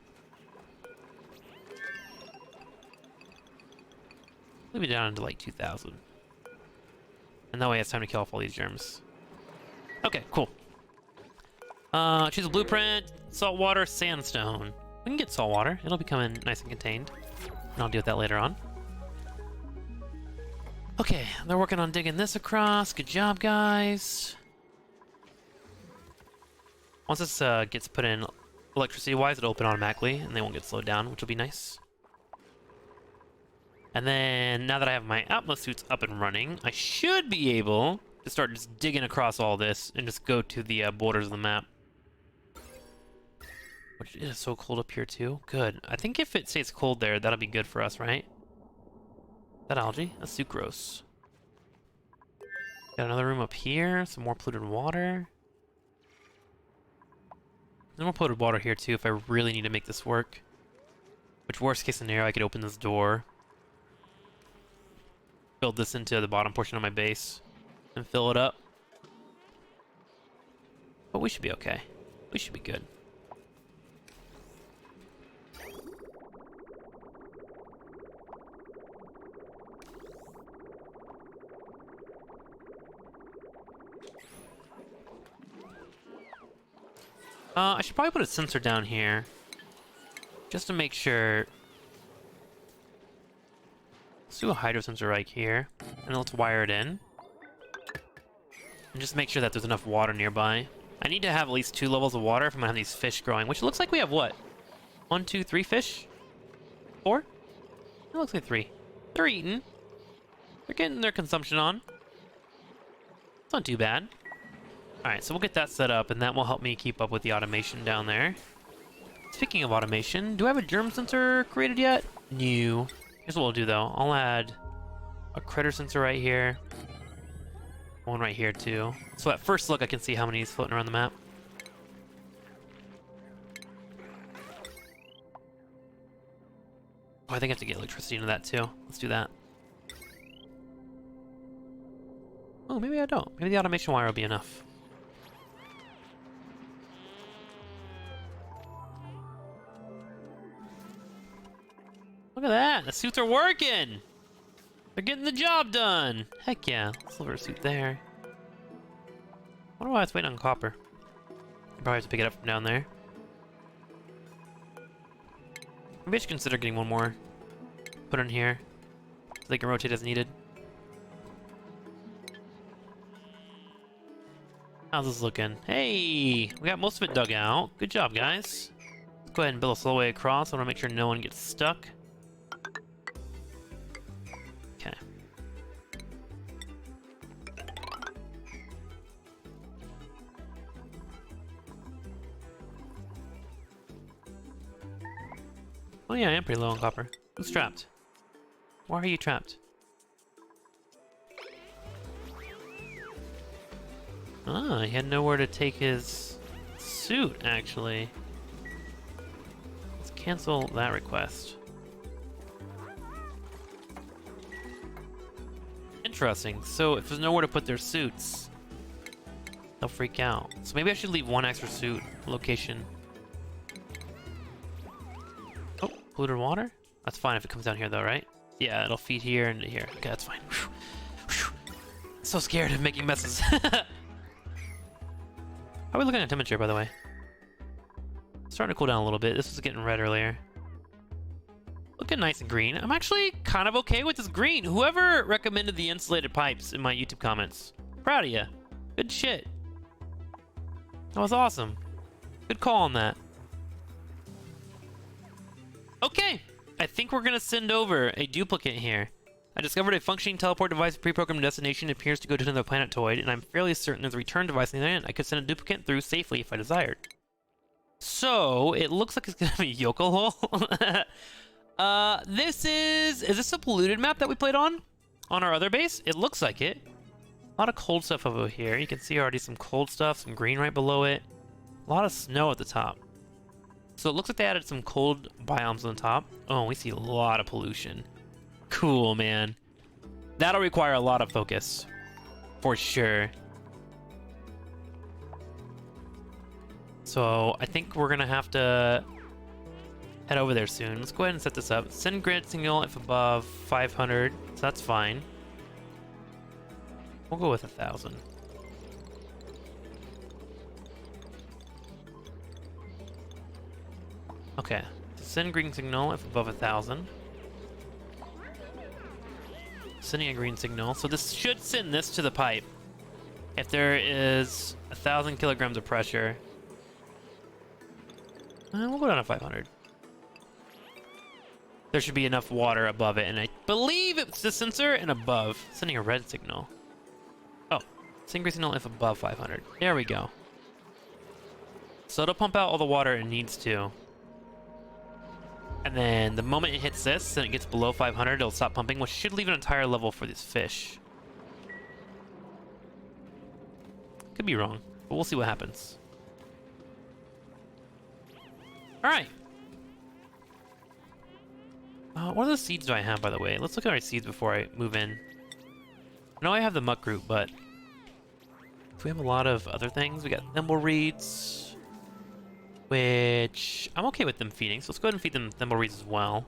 Leave it down into like 2,000. And that way it's time to kill off all these germs. Okay, cool. Choose a blueprint, saltwater, sandstone. We can get saltwater. It'll become nice and contained. And I'll deal with that later on. Okay, they're working on digging this across. Good job, guys. Once this gets put in electricity-wise, it'll open automatically, and they won't get slowed down, which will be nice. And then, now that I have my Atmos suits up and running, I should be able to start just digging across all this and just go to the borders of the map. Which is so cold up here, too. Good. I think if it stays cold there, that'll be good for us, right? That algae? That's sucrose. Got another room up here. Some more polluted water. There's more polluted water here too if I really need to make this work. Which, worst case scenario, I could open this door, build this into the bottom portion of my base, and fill it up. But we should be okay. We should be good. I should probably put a sensor down here, just to make sure. Let's do a hydro sensor right here, and let's wire it in. And just make sure that there's enough water nearby. I need to have at least 2 levels of water if I'm gonna have these fish growing, which looks like we have what? 1, 2, 3 fish? 4? It looks like 3. They're eating. They're getting their consumption on. It's not too bad. Alright, so we'll get that set up, and that will help me keep up with the automation down there. Speaking of automation, do I have a germ sensor created yet? No. Here's what we'll do though. I'll add a critter sensor right here. One right here too. So at first look I can see how many is floating around the map. Oh, I think I have to get electricity into that too. Let's do that. Oh, maybe I don't. Maybe the automation wire will be enough. Look at that! The suits are working! They're getting the job done! Heck yeah. Silver suit there. I wonder why it's waiting on copper. Probably have to pick it up from down there. Maybe I should consider getting one more. Put in here. So they can rotate as needed. How's this looking? Hey! We got most of it dug out. Good job, guys. Let's go ahead and build a slow way across. I want to make sure no one gets stuck. Okay. Oh yeah, I am pretty low on copper. Who's trapped? Why are you trapped? Ah, he had nowhere to take his suit, actually. Let's cancel that request. Interesting. So if there's nowhere to put their suits, they'll freak out. So maybe I should leave one extra suit location. Oh, polluted water? That's fine if it comes down here though, right? Yeah, it'll feed here and here. Okay, that's fine. Whew. Whew. So scared of making messes. How are we looking at temperature, by the way? Starting to cool down a little bit. This was getting red earlier. Looking nice and green. I'm actually kind of okay with this green. Whoever recommended the insulated pipes in my YouTube comments, proud of you. Good shit. That was awesome. Good call on that. Okay, I think we're gonna send over a duplicate here. I discovered a functioning teleport device pre-programmed destination. It appears to go to another planetoid, and I'm fairly certain there's a return device on the other end. I could send a duplicate through safely if I desired. So, it looks like it's gonna be Yokel Hole. Is this a polluted map that we played on our other base? It looks like it. A lot of cold stuff over here. You can see already some cold stuff, some green right below it. A lot of snow at the top. So it looks like they added some cold biomes on the top. Oh, we see a lot of pollution. Cool, man. That'll require a lot of focus. For sure. So I think we're gonna have to head over there soon. Let's go ahead and set this up. Send grid signal if above 500. So that's fine. We'll go with 1,000. Okay. Send green signal if above 1,000. Sending a green signal. So this should send this to the pipe. If there is 1,000 kilograms of pressure. We'll go down to 500. There should be enough water above it, and I believe it's the sensor and above. Sending a red signal. Oh, send green signal if above 500. There we go. So it'll pump out all the water it needs to. And then the moment it hits this and it gets below 500, it'll stop pumping, which should leave an entire level for these fish. Could be wrong, but we'll see what happens. Alright. What other seeds do I have, by the way? Let's look at our seeds before I move in. I know I have the muck root, but we have a lot of other things. We got thimblereeds, which I'm okay with them feeding, so let's go ahead and feed them thimblereeds as well.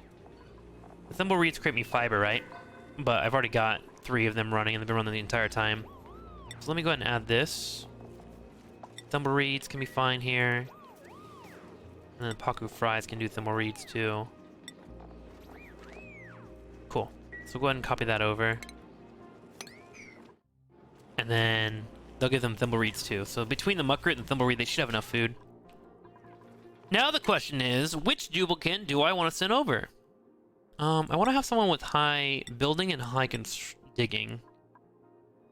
The thimblereeds create me fiber, right? But I've already got 3 of them running, and they've been running the entire time. So let me go ahead and add this. Thimblereeds can be fine here. And then Paku fries can do thimblereeds too. Cool. So go ahead and copy that over. And then they'll give them thimblereeds too. So between the muckroot and the thimblereed, they should have enough food. Now the question is, which duplicate do I want to send over? I want to have someone with high building and high digging.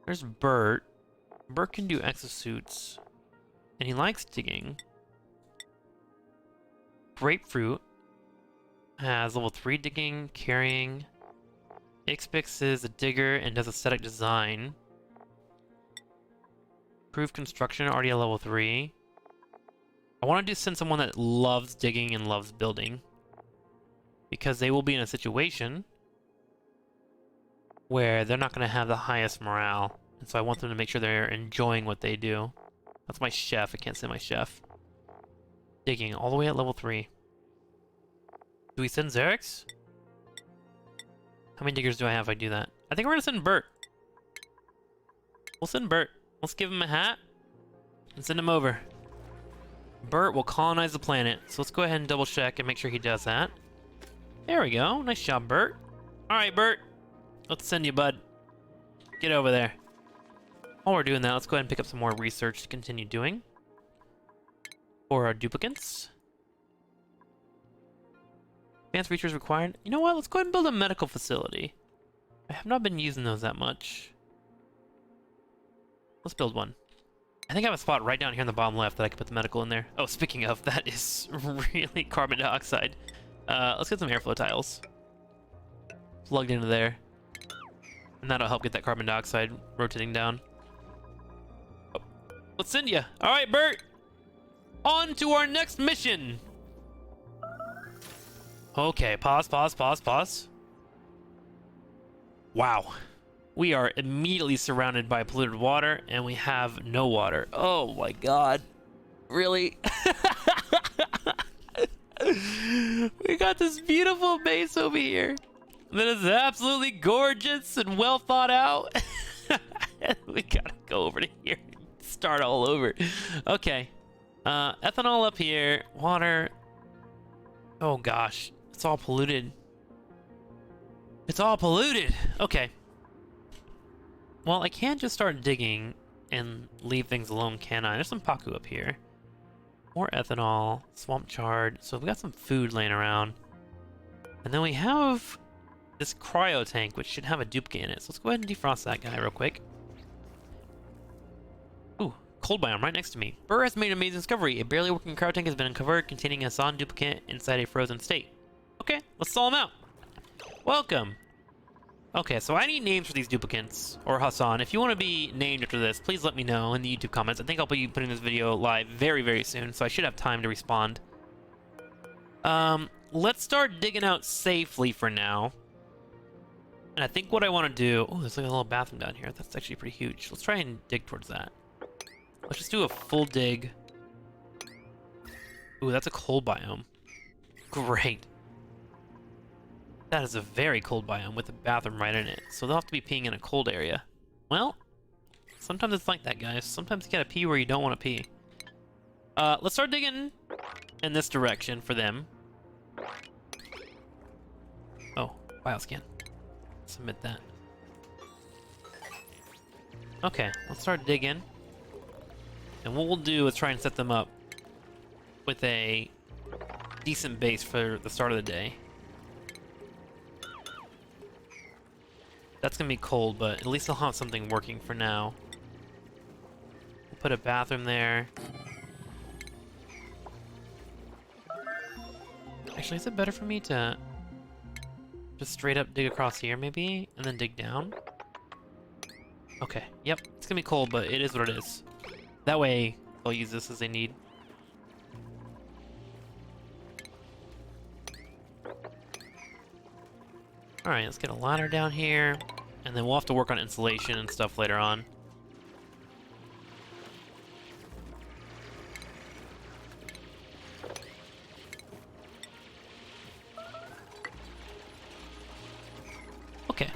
There's Bert. Bert can do exosuits. And he likes digging. Grapefruit has level 3 digging, carrying. Ixbix is a digger and does aesthetic design. Improved construction, already at level 3. I want to send someone that loves digging and loves building, because they will be in a situation where they're not going to have the highest morale. And so I want them to make sure they're enjoying what they do. That's my chef. I can't say my chef. Digging, all the way at level 3. Do we send Xerix? How many diggers do I have if I do that? I think we're going to send Bert. We'll send Bert. Let's give him a hat and send him over. Bert will colonize the planet. So let's go ahead and double check and make sure he does that. There we go. Nice job, Bert. All right, Bert. Let's send you, bud. Get over there. While we're doing that, let's go ahead and pick up some more research to continue doing for our duplicates. Advanced features required. You know what? Let's go ahead and build a medical facility. I have not been using those that much. Let's build one. I think I have a spot right down here in the bottom left that I can put the medical in there. Oh, speaking of, that is really carbon dioxide. Let's get some airflow tiles plugged into there. And that'll help get that carbon dioxide rotating down. Oh, let's send you. All right, Bert. On to our next mission. Okay, pause. Wow. We are immediately surrounded by polluted water, and we have no water. Oh my god. Really? We got this beautiful base over here that is absolutely gorgeous and well thought out. We gotta go over to here and start all over. Okay. Ethanol up here. Water. Oh gosh. It's all polluted. It's all polluted. Okay. Well, I can't just start digging and leave things alone, can I? There's some Paku up here. More ethanol, swamp chard. So we got some food laying around. And then we have this cryo tank, which should have a duplicate in it. So let's go ahead and defrost that guy real quick. Ooh, cold biome right next to me. Burr has made an amazing discovery. A barely working cryo tank has been uncovered containing a Hassan duplicate inside a frozen state. Okay, let's stall him out. Welcome. Okay, so I need names for these duplicates, or Hassan. If you want to be named after this, please let me know in the YouTube comments. I think I'll be putting this video live very, very soon, so I should have time to respond. Let's start digging out safely for now. And I think what I want to do... Oh, there's like a little bathroom down here. That's actually pretty huge. Let's try and dig towards that. Let's just do a full dig. Ooh, that's a cold biome. Great. That is a very cold biome with a bathroom right in it. So they'll have to be peeing in a cold area. Well, sometimes it's like that, guys. Sometimes you gotta pee where you don't want to pee. Let's start digging in this direction for them. Oh, bioscan. Submit that. Okay, let's start digging. And what we'll do is try and set them up with a decent base for the start of the day. That's gonna be cold, but at least I'll have something working for now. We'll put a bathroom there. Actually, is it better for me to just straight up dig across here, maybe? And then dig down? Okay, yep. It's gonna be cold, but it is what it is. That way, they'll use this as they need. Alright, let's get a ladder down here. And then we'll have to work on insulation and stuff later on. Okay.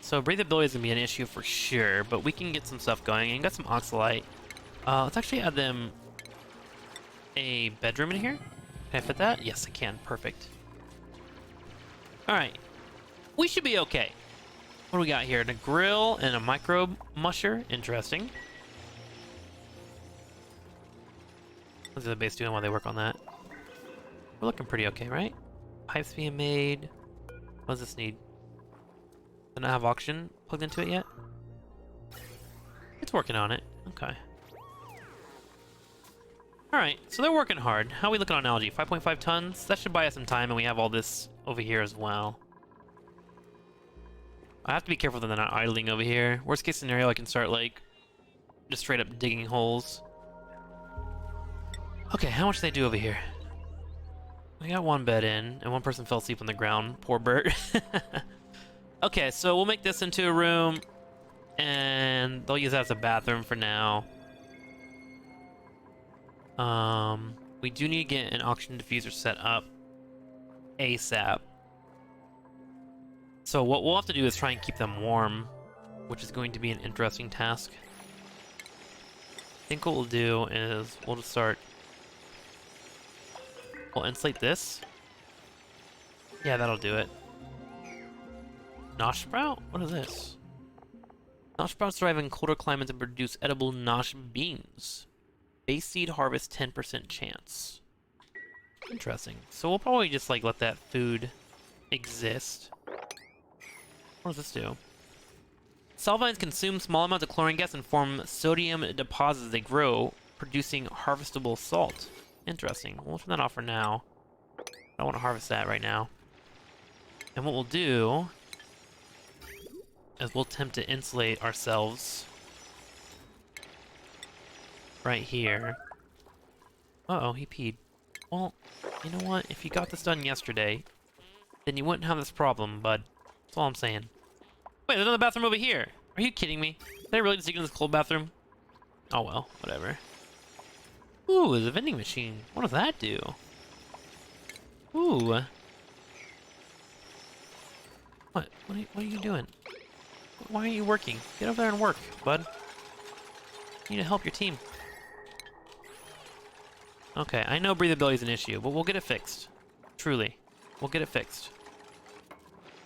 So breathability is going to be an issue for sure, but we can get some stuff going. And got some oxalite. Let's actually add them a bedroom in here. Can I fit that? Yes, I can. Perfect. Alright. We should be okay. What do we got here? A grill and a microbe musher. Interesting. What's the base doing while they work on that? We're looking pretty okay, right? Pipes being made. What does this need? Doesn't it have oxygen plugged into it yet? It's working on it. Okay. Alright, so they're working hard. How are we looking on algae? 5.5 tons? That should buy us some time, and we have all this over here as well. I have to be careful that they're not idling over here. Worst case scenario, I can start, like, just straight up digging holes. Okay, how much do they do over here? We got one bed in, and one person fell asleep on the ground. Poor Bert. Okay, so we'll make this into a room, and they'll use that as a bathroom for now. We do need to get an oxygen diffuser set up ASAP. So what we'll have to do is try and keep them warm, which is going to be an interesting task. I think what we'll do is we'll just start... We'll insulate this. Yeah, that'll do it. Nosh sprout? What is this? Nosh sprouts thrive in colder climates and produce edible nosh beans. Base seed harvest 10% chance. Interesting. So we'll probably just like let that food exist. What does this do? Salvines consume small amounts of chlorine gas and form sodium deposits as they grow, producing harvestable salt. Interesting. We'll turn that off for now. I don't want to harvest that right now. And what we'll do is we'll attempt to insulate ourselves right here. Uh-oh, he peed. Well, you know what? If you got this done yesterday, then you wouldn't have this problem, bud. That's all I'm saying. Wait, there's another bathroom over here. Are you kidding me? Did I really just dig in this cold bathroom? Oh well, whatever. Ooh, there's a vending machine. What does that do? Ooh. What? What are you doing? Why are you working? Get over there and work, bud. You need to help your team. Okay, I know breathability is an issue, but we'll get it fixed. Truly. We'll get it fixed.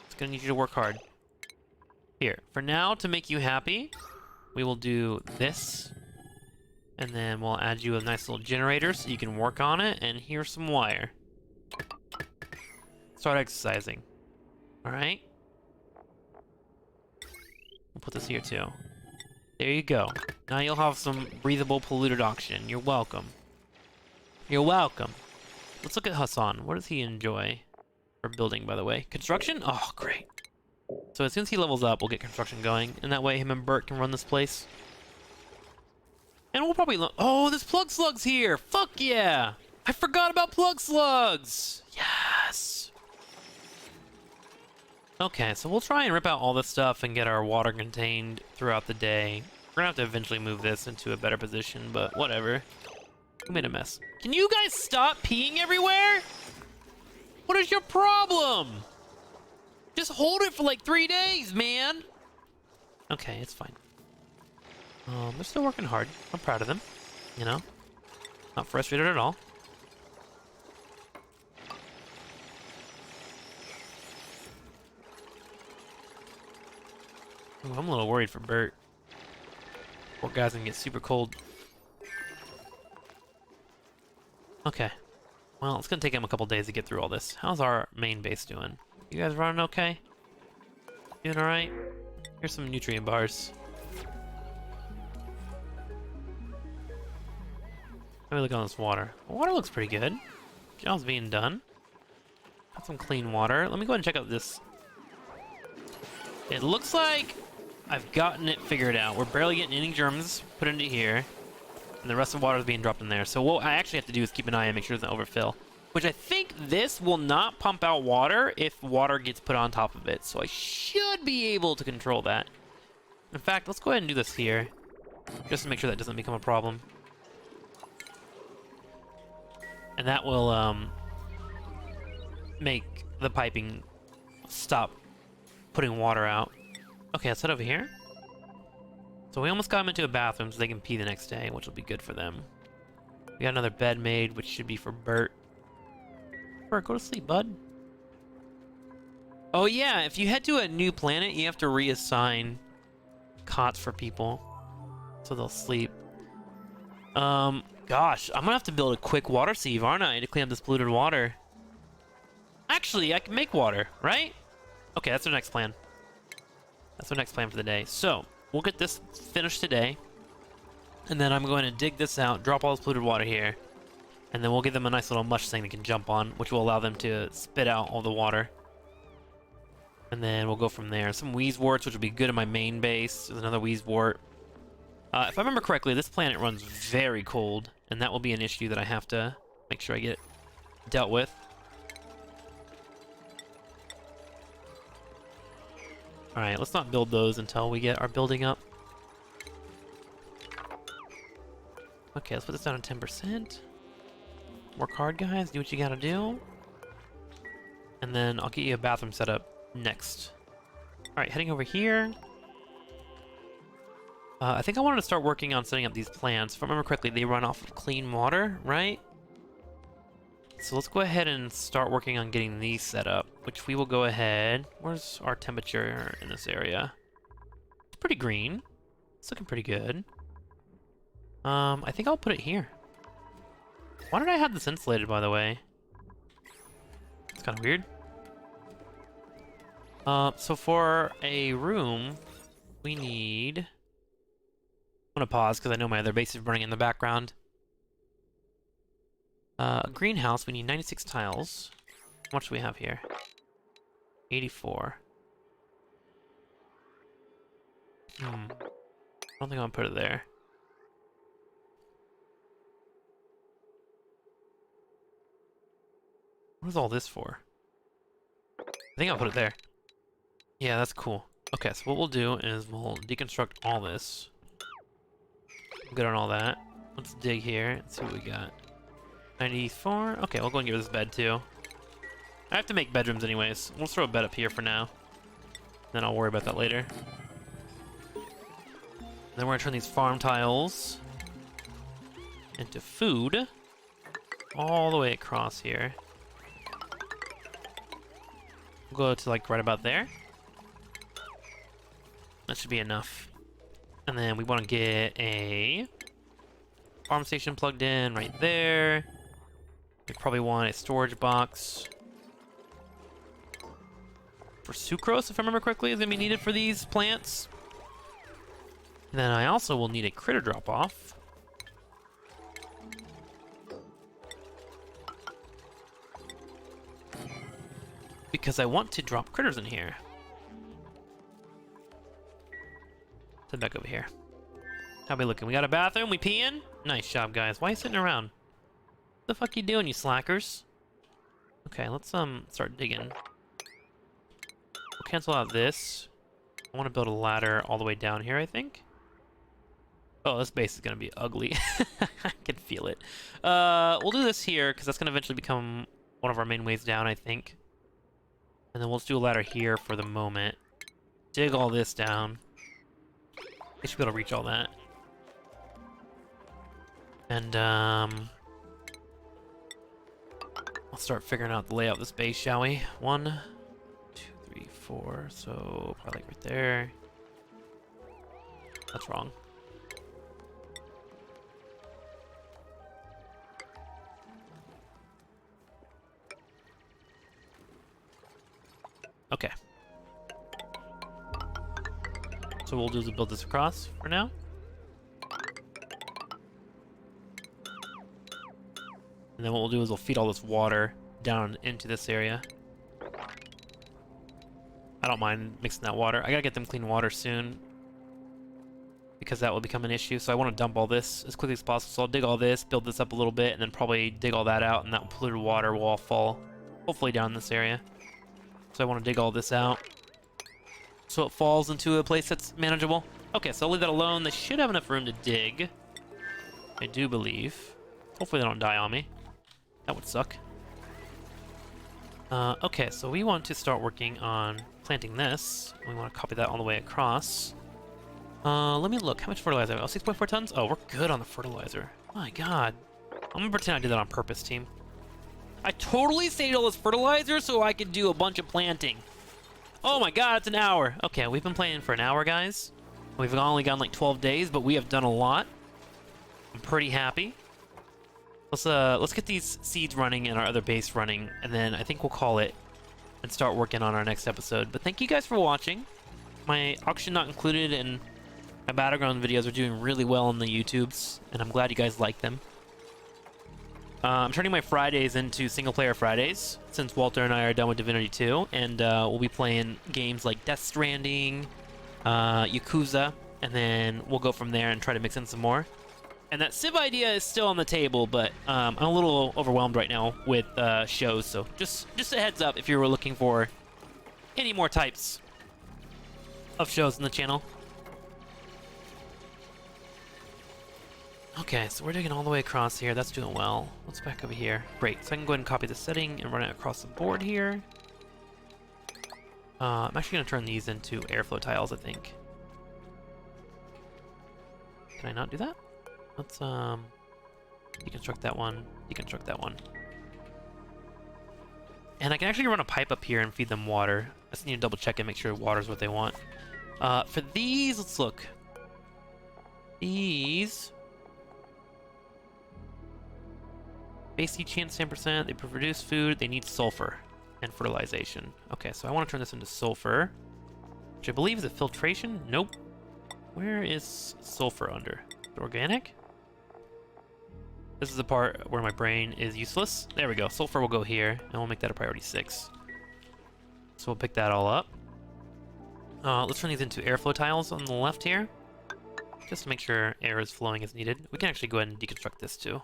It's gonna need you to work hard. Here, for now, to make you happy, we will do this. And then we'll add you a nice little generator so you can work on it, and here's some wire. Start exercising. Alright? We'll put this here too. There you go. Now you'll have some breathable polluted oxygen. You're welcome. You're welcome. Let's look at Hassan. What does he enjoy for building, by the way? Construction? Oh, great. So as soon as he levels up, we'll get construction going. And that way him and Bert can run this place. And we'll probably... Oh, there's plug slugs here! Fuck yeah! I forgot about plug slugs! Yes! Okay, so we'll try and rip out all this stuff and get our water contained throughout the day. We're gonna have to eventually move this into a better position, but whatever. We made a mess. Can you guys stop peeing everywhere? What is your problem? Just hold it for like 3 days, man! Okay, it's fine. They're still working hard. I'm proud of them. You know? Not frustrated at all. Ooh, I'm a little worried for Bert. Poor guy's gonna get super cold. Okay. Well, it's gonna take him a couple days to get through all this. How's our main base doing? You guys running okay? Doing alright? Here's some nutrient bars. Let me look on this water. The water looks pretty good. Job's being done. Got some clean water. Let me go ahead and check out this. It looks like I've gotten it figured out. We're barely getting any germs put into here. And the rest of the water is being dropped in there. So what I actually have to do is keep an eye and make sure it doesn't overfill. Which I think this will not pump out water if water gets put on top of it. So I should be able to control that. In fact, let's go ahead and do this here. Just to make sure that doesn't become a problem. And that will make the piping stop putting water out. Okay, let's head over here. So we almost got them into a bathroom so they can pee the next day, which will be good for them. We got another bed made, which should be for Bert. Bert, go to sleep, bud. Oh yeah, if you head to a new planet, you have to reassign cots for people so they'll sleep. Gosh, I'm gonna have to build a quick water sieve, aren't I, to clean up this polluted water? Actually, I can make water, right? Okay, that's our next plan. That's our next plan for the day. So, we'll get this finished today. And then I'm going to dig this out, drop all this polluted water here. And then we'll give them a nice little mush thing they can jump on, which will allow them to spit out all the water. And then we'll go from there. Some Wheezeworts, which will be good in my main base. There's another Wheezewort. If I remember correctly, this planet runs very cold, and that will be an issue that I have to make sure I get dealt with. Alright, let's not build those until we get our building up. Okay, let's put this down to 10%. Work hard, guys. Do what you gotta do. And then I'll get you a bathroom set up next. Alright, heading over here. I think I wanted to start working on setting up these plants. If I remember correctly, they run off of clean water, right? So let's go ahead and start working on getting these set up, which we will go ahead. Where's our temperature in this area? It's pretty green. It's looking pretty good. I think I'll put it here. Why did I have this insulated, by the way? It's kind of weird. So for a room, we need... I'm gonna pause because I know my other base is running in the background. A greenhouse, we need 96 tiles. How much do we have here? 84. I don't think I'm gonna put it there. What is all this for? I think I'll put it there. Yeah, that's cool. Okay, so what we'll do is we'll deconstruct all this. Good on all that. Let's dig here and see what we got. 94. Okay, we'll go and give this bed too. I have to make bedrooms anyways. We'll throw a bed up here for now. Then I'll worry about that later. Then we're gonna turn these farm tiles into food all the way across here. We'll go to like right about there. That should be enough. And then we want to get a farm station plugged in right there. We probably want a storage box for sucrose, if I remember correctly, is going to be needed for these plants. And then I also will need a critter drop-off. Because I want to drop critters in here. Head back over here. How we looking? We got a bathroom? We peeing? Nice job, guys. Why are you sitting around? What the fuck you doing, you slackers? Okay, let's start digging. We'll cancel out this. I want to build a ladder all the way down here, I think. Oh, this base is gonna be ugly. I can feel it. We'll do this here because that's gonna eventually become one of our main ways down, I think. And then we'll just do a ladder here for the moment. Dig all this down. I should be able to reach all that. And, let's start figuring out the layout of this base, shall we? 1, 2, 3, 4. So, probably like right there. That's wrong. Okay. So what we'll do is we'll build this across for now. And then what we'll do is we'll feed all this water down into this area. I don't mind mixing that water. I gotta get them clean water soon, because that will become an issue. So I want to dump all this as quickly as possible. So I'll dig all this, build this up a little bit, and then probably dig all that out, and that polluted water will all fall, hopefully, down in this area. So I want to dig all this out, so it falls into a place that's manageable. Okay, so I'll leave that alone. They should have enough room to dig, I do believe. Hopefully they don't die on me. That would suck. Okay, so we want to start working on planting this. We want to copy that all the way across. Let me look. How much fertilizer? Oh, 6.4 tons? Oh, we're good on the fertilizer. My god. I'm gonna pretend I did that on purpose, team. I totally saved all this fertilizer so I could do a bunch of planting. Oh my god, it's an hour. Okay, we've been playing for an hour, guys. We've only gone like 12 days, but we have done a lot. I'm pretty happy. Let's get these seeds running and our other base running, and then I think we'll call it and start working on our next episode. But thank you guys for watching. My auction not included and my battleground videos are doing really well on the YouTubes, and I'm glad you guys like them. I'm turning my Fridays into single-player Fridays, since Walter and I are done with Divinity 2, and we'll be playing games like Death Stranding, Yakuza, and then we'll go from there and try to mix in some more. And that Civ idea is still on the table, but I'm a little overwhelmed right now with shows, so just a heads up if you were looking for any more types of shows in the channel. Okay, so we're digging all the way across here. That's doing well. Let's back over here. Great, so I can go ahead and copy the setting and run it across the board here. I'm actually going to turn these into airflow tiles, I think. Can I not do that? Let's deconstruct that one, deconstruct that one. And I can actually run a pipe up here and feed them water. I just need to double check and make sure water's what they want. For these, let's look. These... Base heat chance 10%, they produce food, they need sulfur and fertilization. Okay, so I want to turn this into sulfur, which I believe is a filtration. Nope. Where is sulfur under? Organic? This is the part where my brain is useless. There we go. Sulfur will go here, and we'll make that a priority 6. So we'll pick that all up. Let's turn these into airflow tiles on the left here, just to make sure air is flowing as needed. We can actually go ahead and deconstruct this too.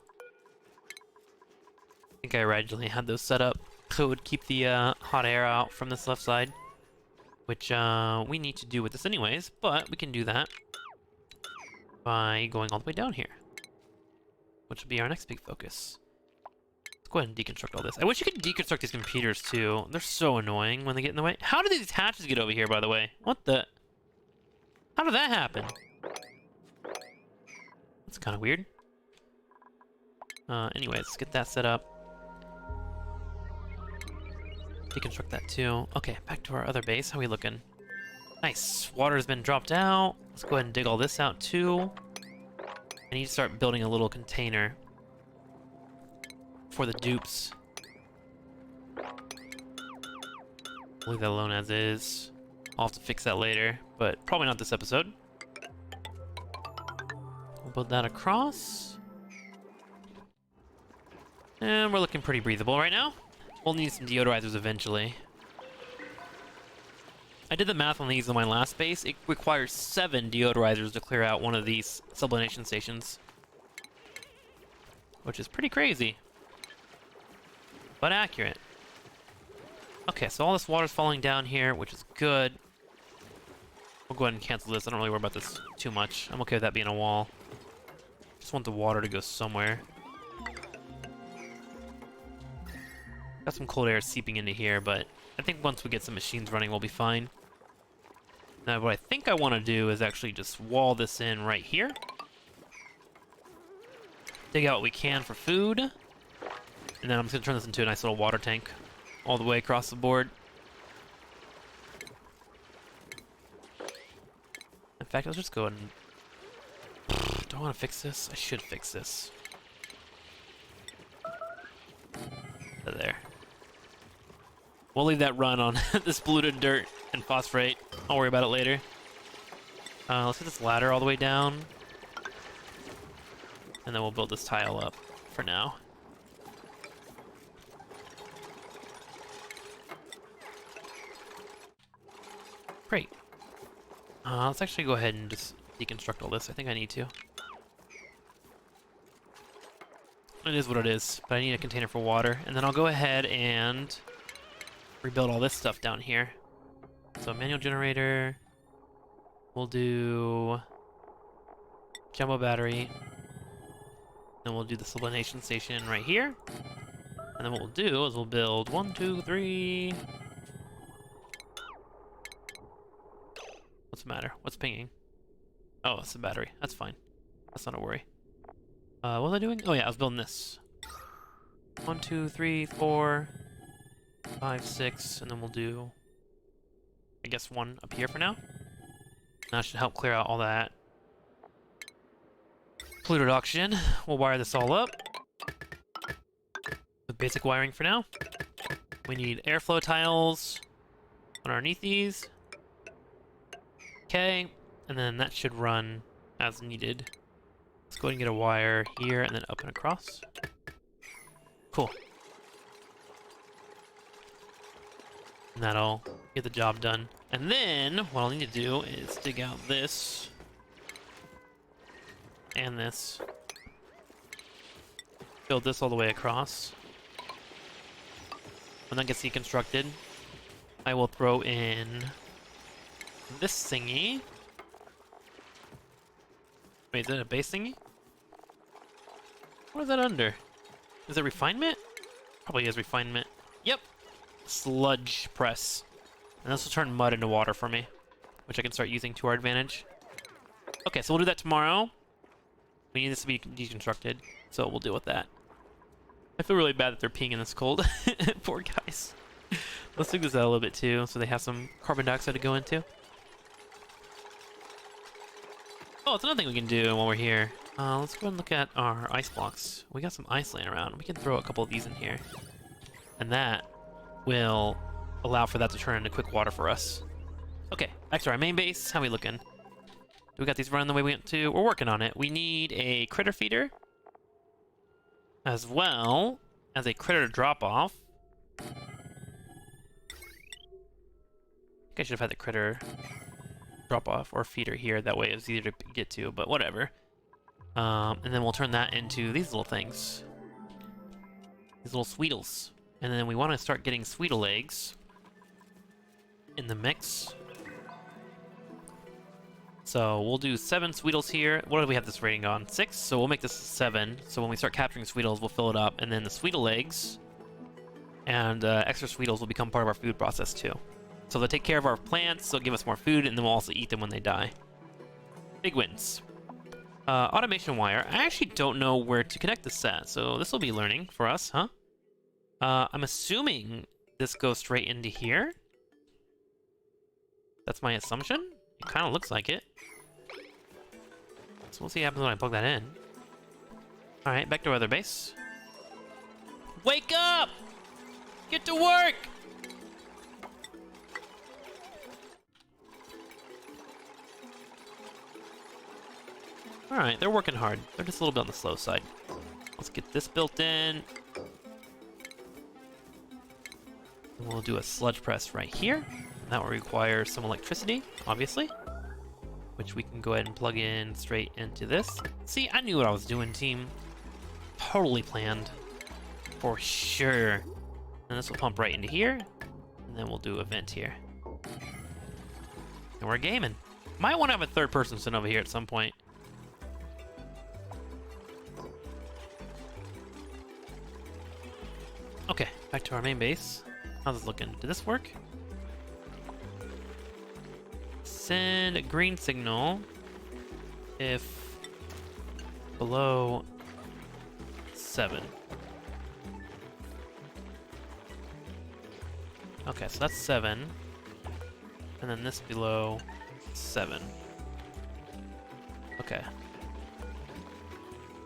I think I originally had those set up so it would keep the hot air out from this left side, which we need to do with this anyways, but we can do that by going all the way down here, which will be our next big focus. Let's go ahead and deconstruct all this. I wish you could deconstruct these computers too. They're so annoying when they get in the way. How did these hatches get over here, by the way? What the? How did that happen? That's kind of weird. Anyways, let's get that set up. Deconstruct that too. Okay, back to our other base. How are we looking? Nice. Water's been dropped out. Let's go ahead and dig all this out too. I need to start building a little container for the dupes. Leave that alone as is. I'll have to fix that later, but probably not this episode. We'll build that across. And we're looking pretty breathable right now. We'll need some deodorizers eventually. I did the math on these on my last base. It requires 7 deodorizers to clear out one of these sublimation stations, which is pretty crazy, but accurate. Okay, so all this water's falling down here, which is good. We'll go ahead and cancel this. I don't really worry about this too much. I'm okay with that being a wall. Just want the water to go somewhere. Got some cold air seeping into here, but I think once we get some machines running, we'll be fine. Now, what I think I want to do is actually just wall this in right here. Dig out what we can for food. And then I'm just going to turn this into a nice little water tank all the way across the board. In fact, let's just go and... Do I want to fix this? I should fix this. There. We'll leave that run on this polluted dirt and phosphorate. I'll worry about it later. Let's get this ladder all the way down. And then we'll build this tile up for now. Great. Let's actually go ahead and just deconstruct all this. I think I need to. It is what it is, but I need a container for water. And then I'll go ahead and rebuild all this stuff down here. So manual generator. We'll do jumbo battery. Then we'll do the sublimation station right here. And then what we'll do is we'll build 1, 2, 3. What's the matter? What's pinging? Oh, it's the battery. That's fine. That's not a worry. What was I doing? Oh yeah, I was building this. 1, 2, 3, 4, 5, 6, and then we'll do, I guess, 1 up here for now. That should help clear out all that polluted oxygen. We'll wire this all up with basic wiring for now. We need airflow tiles underneath these. Okay, and then that should run as needed. Let's go ahead and get a wire here and then up and across. Cool. And that'll get the job done. And then, what I'll need to do is dig out this. And this. Build this all the way across. When that gets deconstructed, I will throw in this thingy. Wait, is that a base thingy? What is that under? Is it refinement? Probably is refinement. Yep. Sludge press. And this will turn mud into water for me, which I can start using to our advantage. Okay, so we'll do that tomorrow. We need this to be deconstructed, so we'll deal with that. I feel really bad that they're peeing in this cold. Poor guys. Let's dig this out a little bit too, so they have some carbon dioxide to go into. Oh, it's another thing we can do while we're here. Let's go and look at our ice blocks. We got some ice laying around. We can throw a couple of these in here. And that will allow for that to turn into quick water for us. Okay, back to our main base. How we looking? We got these running the way we want to. We're working on it. We need a critter feeder, as well as a critter drop-off. I think I should have had the critter drop-off or feeder here. That way it was easier to get to, but whatever. And then we'll turn that into these little things. These little Sweetles. And then we want to start getting Sweetle eggs in the mix. So we'll do 7 Sweetles here. What do we have this rating on? 6? So we'll make this 7. So when we start capturing Sweetles, we'll fill it up. And then the Sweetle eggs and extra Sweetles will become part of our food process too. So they'll take care of our plants, they'll give us more food, and then we'll also eat them when they die. Big wins. Automation wire. I actually don't know where to connect this at, so this will be learning for us, huh? I'm assuming this goes straight into here. That's my assumption. It kind of looks like it. So we'll see what happens when I plug that in. Alright, back to our other base. Wake up! Get to work! Alright, they're working hard. They're just a little bit on the slow side. Let's get this built in. And we'll do a sludge press right here. That will require some electricity, obviously, which we can go ahead and plug in straight into this. See, I knew what I was doing, team. Totally planned. For sure. And this will pump right into here. And then we'll do a vent here. And we're gaming. Might want to have a third person sitting over here at some point. Okay, back to our main base. How's this looking? Did this work? Send a green signal if below 7. Okay, so that's 7. And then this below 7. Okay.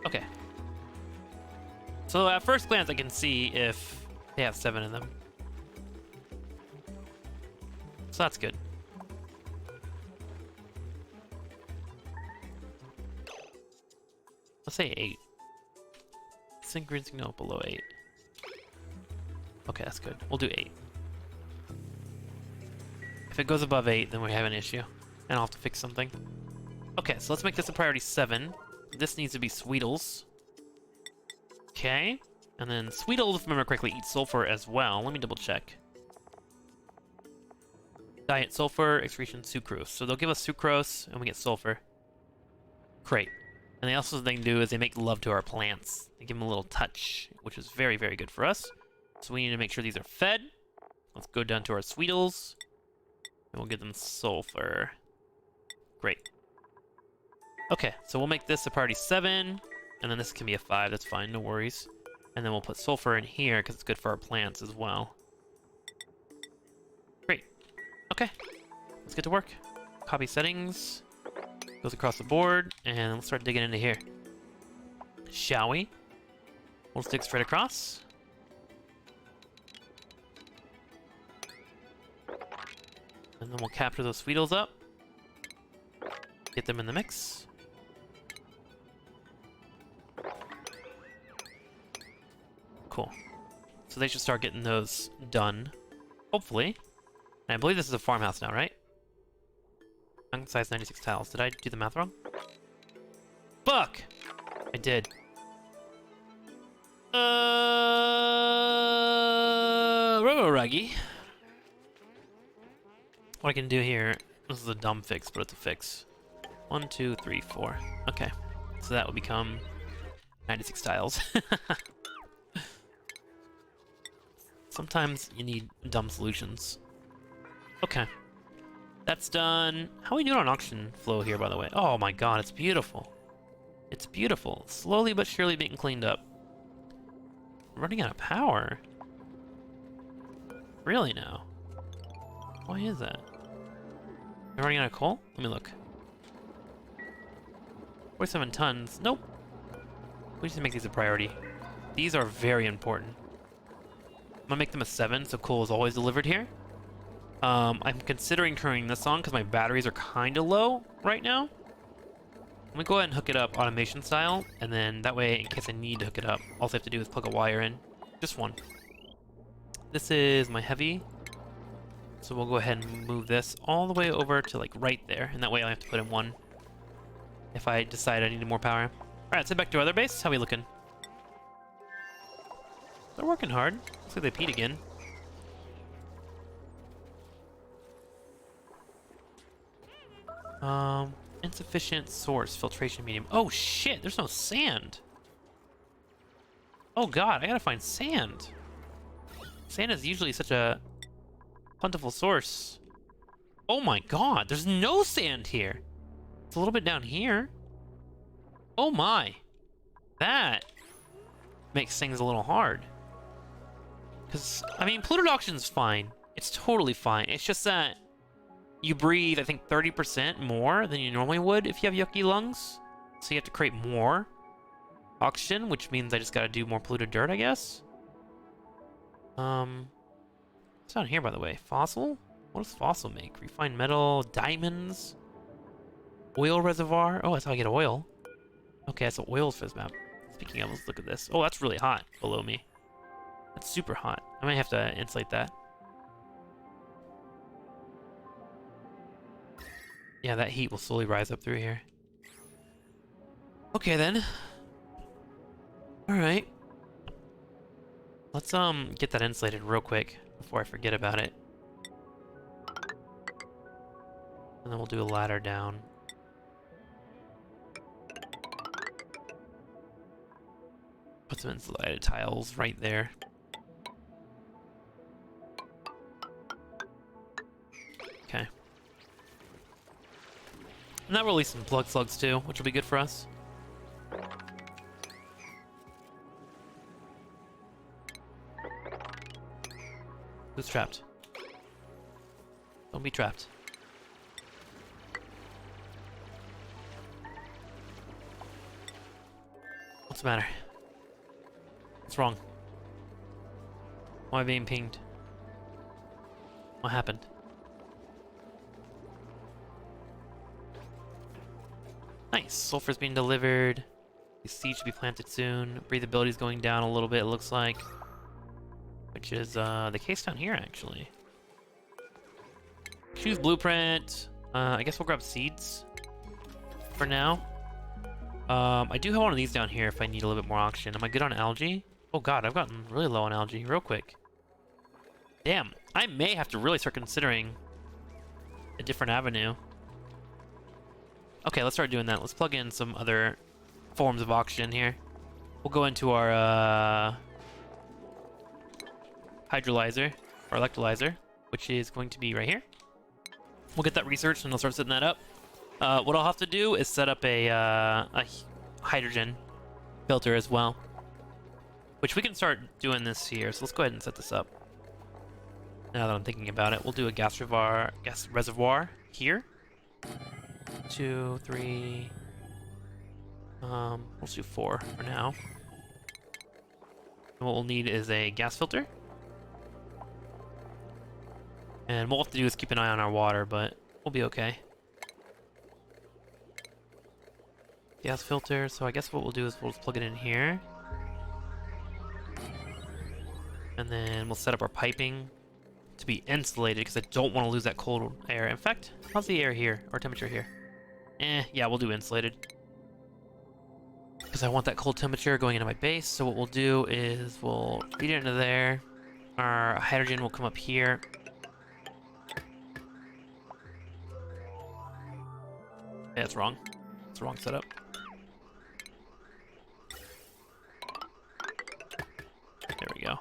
Okay. So at first glance, I can see if they have 7 in them. So that's good. Let's say 8. Send green signal below 8. Okay, that's good. We'll do 8. If it goes above 8, then we have an issue. And I'll have to fix something. Okay, so let's make this a priority 7. This needs to be Sweetles. Okay. And then Sweetles, if I remember correctly, eat sulfur as well. Let me double check. Diet sulfur, excretion sucrose. So they'll give us sucrose, and we get sulfur. Great. And the also thing they do is they make love to our plants. They give them a little touch, which is very, very good for us. So we need to make sure these are fed. Let's go down to our Sweetles. And we'll give them sulfur. Great. Okay, so we'll make this a priority 7. And then this can be a 5. That's fine, no worries. And then we'll put sulfur in here because it's good for our plants as well. Great. Okay, let's get to work. Copy settings. Goes across the board, and let's start digging into here. Shall we? We'll just dig straight across. And then we'll capture those Sweetles up. Get them in the mix. cool. So they should start getting those done, hopefully. And I believe this is a farmhouse now, right? Size 96 tiles. Did I do the math wrong? Fuck! I did. Ruggy. What I can do here, this is a dumb fix, but it's a fix. 1, 2, 3, 4. Okay. So that will become 96 tiles. Sometimes you need dumb solutions. Okay. That's done. How are we doing on auction flow here, by the way? Oh my god, it's beautiful. It's beautiful. Slowly but surely being cleaned up. Running out of power. Really now? Why is that? Am I running out of coal? Let me look. 47 tons. Nope. We just make these a priority. These are very important. I'm gonna make them a 7, so coal is always delivered here. I'm considering turning this on because my batteries are kind of low right now. Let me go ahead and hook it up automation style, and then that way, in case I need to hook it up, all I have to do is plug a wire in. Just one. This is my heavy. So we'll go ahead and move this all the way over to like right there, and that way I have to put in one if I decide I need more power. Alright, let's head back to our other base. How we looking? They're working hard. Looks like they peed again. Insufficient source, filtration medium. Oh shit, there's no sand. Oh god, I gotta find sand. Sand is usually such a plentiful source. Oh my god, there's no sand here. It's a little bit down here. Oh my. That makes things a little hard. Because, I mean, polluted auction's fine. It's totally fine. It's just that you breathe, I think, 30% more than you normally would if you have yucky lungs. So you have to create more oxygen, which means I just gotta do more polluted dirt, I guess. What's down here, by the way? Fossil? What does fossil make? Refined metal, diamonds, oil reservoir. Oh, that's how I get oil. Okay, that's what oil's for this map. Speaking of, let's look at this. Oh, that's really hot below me. That's super hot. I might have to insulate that. Yeah, that heat will slowly rise up through here. Okay, then. Alright. Let's get that insulated real quick before I forget about it. And then we'll do a ladder down. Put some insulated tiles right there. Okay. And that will release some plug slugs too, which will be good for us. Who's trapped? Don't be trapped. What's the matter? What's wrong? Why am I being pinged? What happened? Nice. Sulfur's being delivered. The seed should be planted soon. Breathability's going down a little bit, it looks like. Which is the case down here, actually. Choose blueprint. I guess we'll grab seeds for now. I do have one of these down here if I need a little bit more oxygen. Am I good on algae? Oh god, I've gotten really low on algae real quick. Damn, I may have to really start considering a different avenue. Okay, let's start doing that. Let's plug in some other forms of oxygen here. We'll go into our hydrolyzer, or electrolyzer, which is going to be right here. We'll get that researched and I'll start setting that up. What I'll have to do is set up a hydrogen filter as well, which we can start doing this here. So let's go ahead and set this up. Now that I'm thinking about it, we'll do a gas reservoir here. 2, 3. We'll do 4 for now. And what we'll need is a gas filter. And what we'll have to do is keep an eye on our water, but we'll be okay. Gas filter, so I guess what we'll do is we'll just plug it in here. And then we'll set up our piping to be insulated because I don't want to lose that cold air. In fact, how's the air here, or temperature here? Yeah, we'll do insulated. Because I want that cold temperature going into my base. So what we'll do is we'll feed it into there. Our hydrogen will come up here. Yeah, that's wrong. It's the wrong setup. There we go.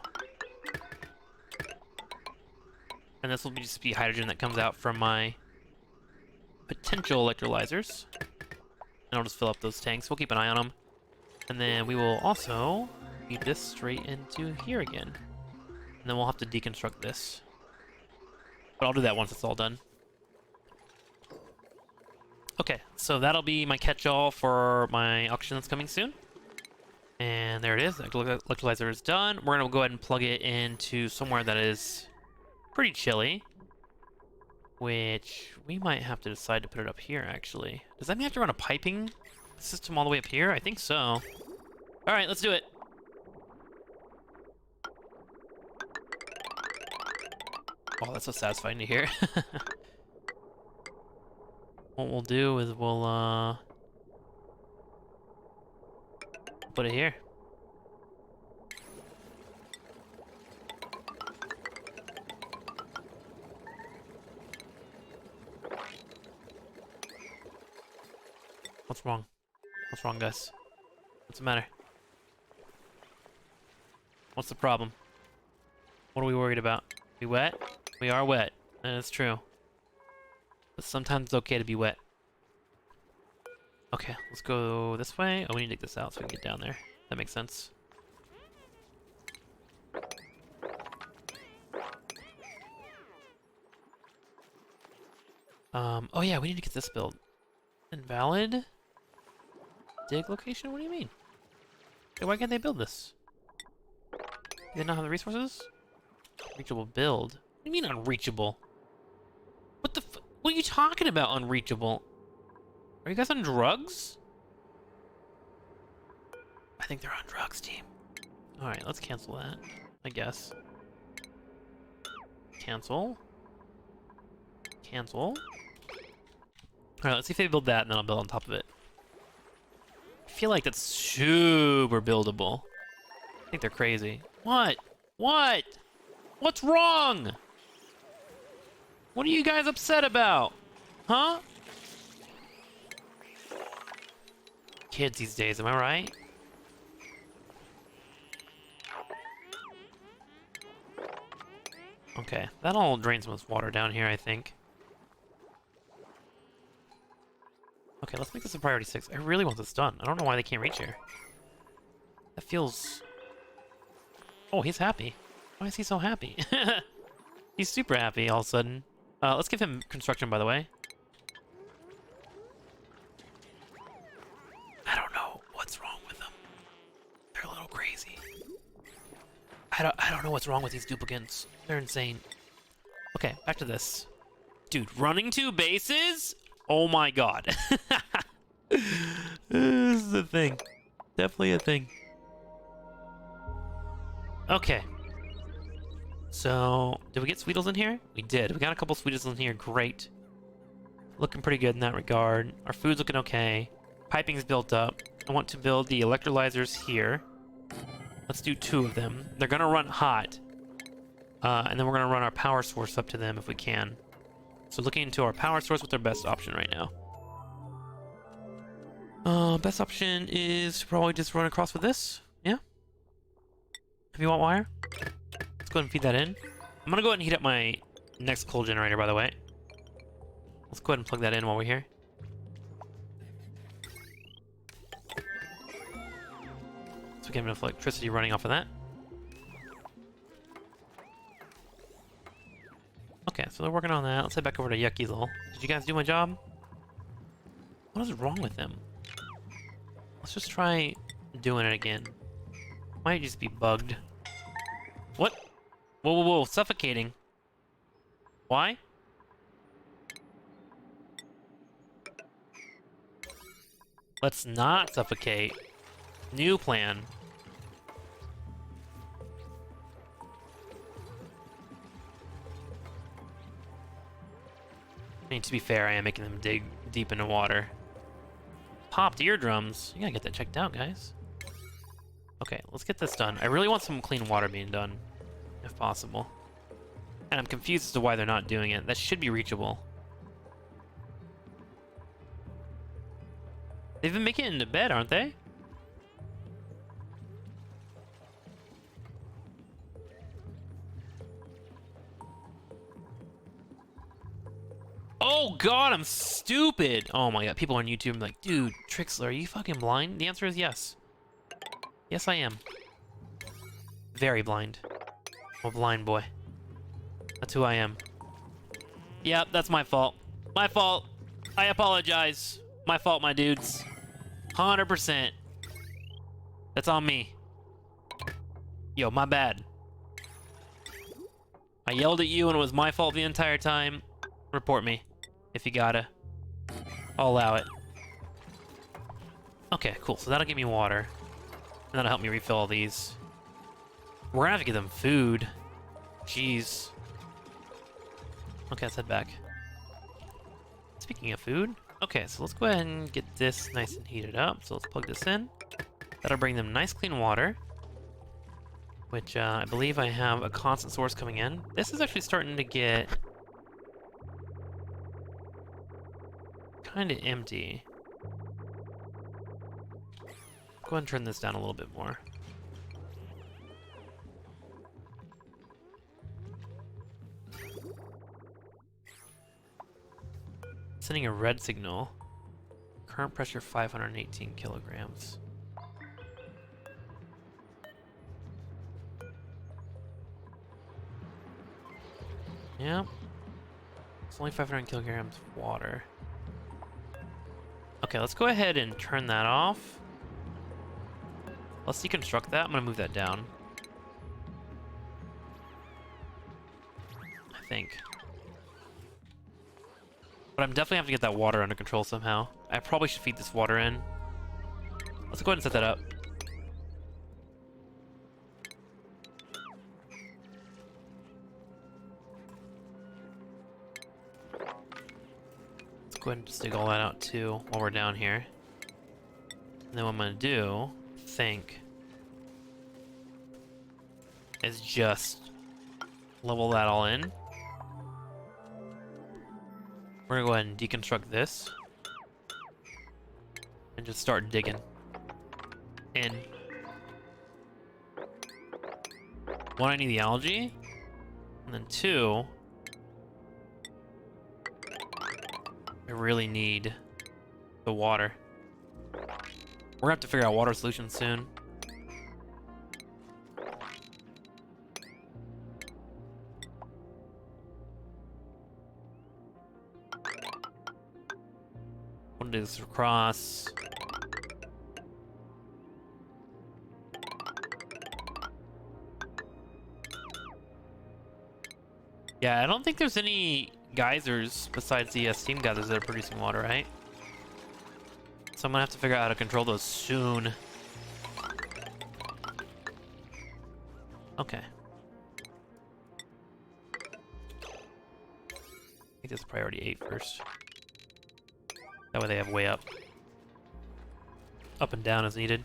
And this will just be hydrogen that comes out from my potential electrolyzers. And I'll just fill up those tanks. We'll keep an eye on them. And then we will also feed this straight into here again. And then we'll have to deconstruct this. But I'll do that once it's all done. Okay, so that'll be my catch-all for my auction that's coming soon. And there it is. The electrolyzer is done. We're going to go ahead and plug it into somewhere that is pretty chilly. Which we might have to decide to put it up here, actually. Does that mean I have to run a piping system all the way up here? I think so. All right, let's do it. Oh, that's so satisfying to hear. What we'll do is we'll put it here. What's wrong? What's wrong, guys? What's the matter? What's the problem? What are we worried about? We wet? We are wet. That is true. But sometimes it's okay to be wet. Okay, let's go this way. Oh, we need to dig this out so we can get down there. That makes sense. Oh yeah, we need to get this built. Invalid? Dig location? What do you mean? Hey, why can't they build this? Do they not have the resources? Unreachable build? What do you mean unreachable? What the what are you talking about, unreachable? Are you guys on drugs? I think they're on drugs, team. Alright, let's cancel that, I guess. Cancel. Cancel. Alright, let's see if they build that, and then I'll build on top of it. I feel like that's super buildable. I think they're crazy. What? What? What's wrong? What are you guys upset about? Huh? Kids these days, am I right? Okay, that'll drain some of this water down here, I think. Okay, let's make this a priority 6. I really want this done. I don't know why they can't reach here. That feels... Oh, he's happy. Why is he so happy? He's super happy all of a sudden. Let's give him construction, by the way. I don't know what's wrong with them. They're a little crazy. I don't know what's wrong with these duplicates. They're insane. Okay, back to this. Dude, running 2 bases? Oh my god. This is a thing. Definitely a thing. Okay. So, did we get Sweetles in here? We did. We got a couple Sweetles in here. Great. Looking pretty good in that regard. Our food's looking okay. Piping's built up. I want to build the electrolyzers here. Let's do 2 of them. They're gonna run hot. And then we're gonna run our power source up to them if we can. So looking into our power source, what's our best option right now? Best option is to probably just run across with this. Yeah? If you want wire. Let's go ahead and feed that in. I'm gonna go ahead and heat up my next coal generator, by the way. Let's go ahead and plug that in while we're here. So we get enough electricity running off of that. Okay, so they're working on that. Let's head back over to Yucky's. Did you guys do my job? What is wrong with them? Let's just try doing it again. Might just be bugged. What? Whoa, whoa, whoa, suffocating. Why? Let's not suffocate. New plan. I mean, to be fair, I am making them dig deep into water. Popped eardrums. You gotta get that checked out, guys. Okay, let's get this done. I really want some clean water being done, if possible. And I'm confused as to why they're not doing it. That should be reachable. They've been making it into bed, aren't they? Oh god, I'm stupid! Oh my god, people on YouTube are like, dude, TrikSlyr, are you fucking blind? The answer is yes. Yes, I am. Very blind. I'm a blind boy. That's who I am. Yep, that's my fault. My fault. I apologize. My fault, my dudes. 100%. That's on me. Yo, my bad. I yelled at you and it was my fault the entire time. Report me. If you gotta. I'll allow it. Okay, cool. So that'll give me water. And that'll help me refill all these. We're gonna have to give them food. Jeez. Okay, let's head back. Speaking of food. Okay, so let's go ahead and get this nice and heated up. So let's plug this in. That'll bring them nice clean water. Which I believe I have a constant source coming in. This is actually starting to get kind of empty. Go ahead and turn this down a little bit more. Sending a red signal. Current pressure 518 kilograms. Yeah. It's only 500 kilograms of water. Okay, let's go ahead and turn that off. Let's deconstruct that. I'm gonna move that down. I think. But I'm definitely have to get that water under control somehow. I probably should feed this water in. Let's go ahead and set that up. Let's go ahead and just dig all that out too while we're down here. And then what I'm gonna do, I think, is just level that all in. We're gonna go ahead and deconstruct this and just start digging in. One, I need the algae, and then two, I really need the water. We're gonna have to figure out water solutions soon. Do this across. Yeah, I don't think there's any geysers besides the steam geysers that are producing water, right? So I'm gonna have to figure out how to control those soon. Okay. I think this is priority 8 first. That way they have way up. Up and down as needed.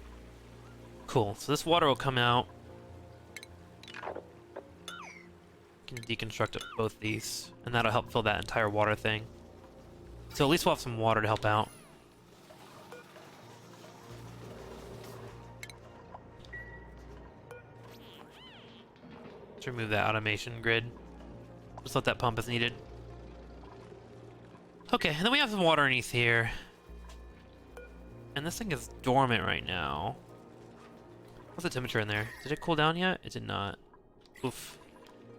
Cool, so this water will come out. Can deconstruct both these, and that'll help fill that entire water thing. So at least we'll have some water to help out. Let's remove that automation grid. Just let that pump as needed. Okay, and then we have some water underneath here. And this thing is dormant right now. What's the temperature in there? Did it cool down yet? It did not. Oof.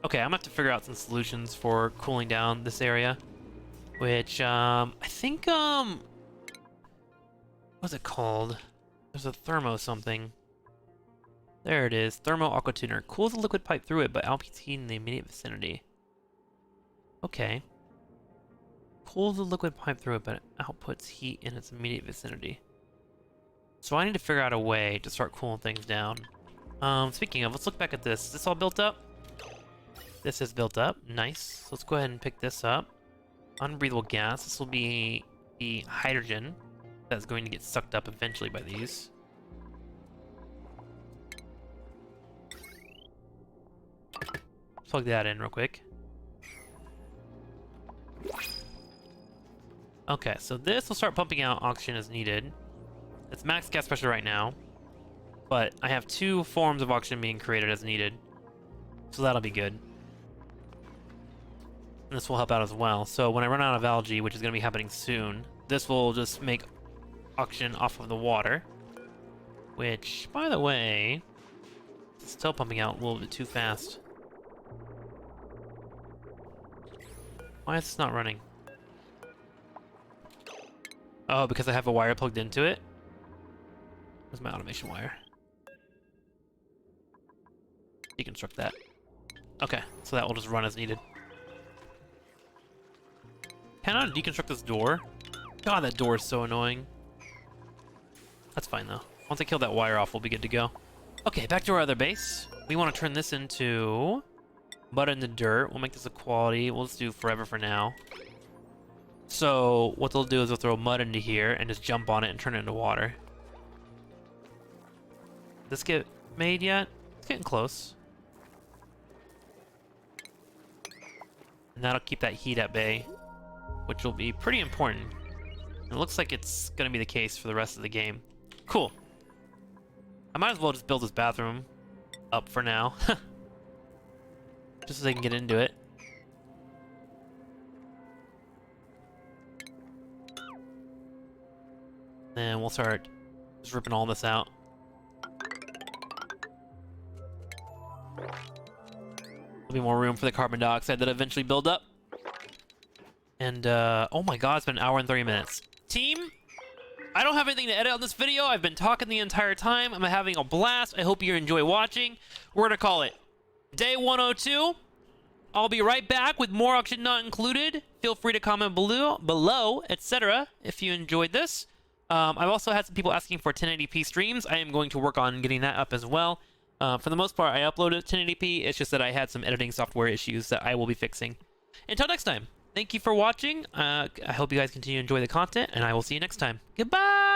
Okay, I'm gonna have to figure out some solutions for cooling down this area. Which, I think, what's it called? There's a thermo something. There it is. Thermo aqua tuner. Cools the liquid pipe through it, but outputs heat in the immediate vicinity. Okay. Cools the liquid pipe through it, but outputs heat in its immediate vicinity. So I need to figure out a way to start cooling things down. Speaking of, let's look back at this. Is this all built up? This is built up. Nice. So let's go ahead and pick this up. Unbreathable gas. This will be the hydrogen that's going to get sucked up eventually by these. Plug that in real quick. Okay, so this will start pumping out oxygen as needed. It's max gas pressure right now, but I have 2 forms of oxygen being created as needed, so that'll be good. And this will help out as well. So when I run out of algae, which is going to be happening soon, this will just make oxygen off of the water, which, by the way, is still pumping out a little bit too fast. Why is this not running? Oh, because I have a wire plugged into it? Where's my automation wire? Deconstruct that. Okay, so that will just run as needed. Can I deconstruct this door? God, that door is so annoying. That's fine, though. Once I kill that wire off, we'll be good to go. Okay, back to our other base. We want to turn this into mud in the dirt. We'll make this a quality. We'll just do forever for now. So what they'll do is they'll throw mud into here and just jump on it and turn it into water. Did this get made yet? It's getting close. And that'll keep that heat at bay, which will be pretty important. It looks like it's going to be the case for the rest of the game. Cool. I might as well just build this bathroom up for now. Just so they can get into it. Then we'll start just ripping all this out. There'll be more room for the carbon dioxide that eventually build up. And, oh my god, it's been an hour and 30 minutes. Team, I don't have anything to edit on this video. I've been talking the entire time. I'm having a blast. I hope you enjoy watching. We're gonna call it Day 102. I'll be right back with more Oxygen Not Included. Feel free to comment below, etc. if you enjoyed this. I've also had some people asking for 1080p streams. I am going to work on getting that up as well. For the most part, I uploaded 1080p. It's just that I had some editing software issues that I will be fixing. Until next time, thank you for watching. I hope you guys continue to enjoy the content, and I will see you next time. Goodbye!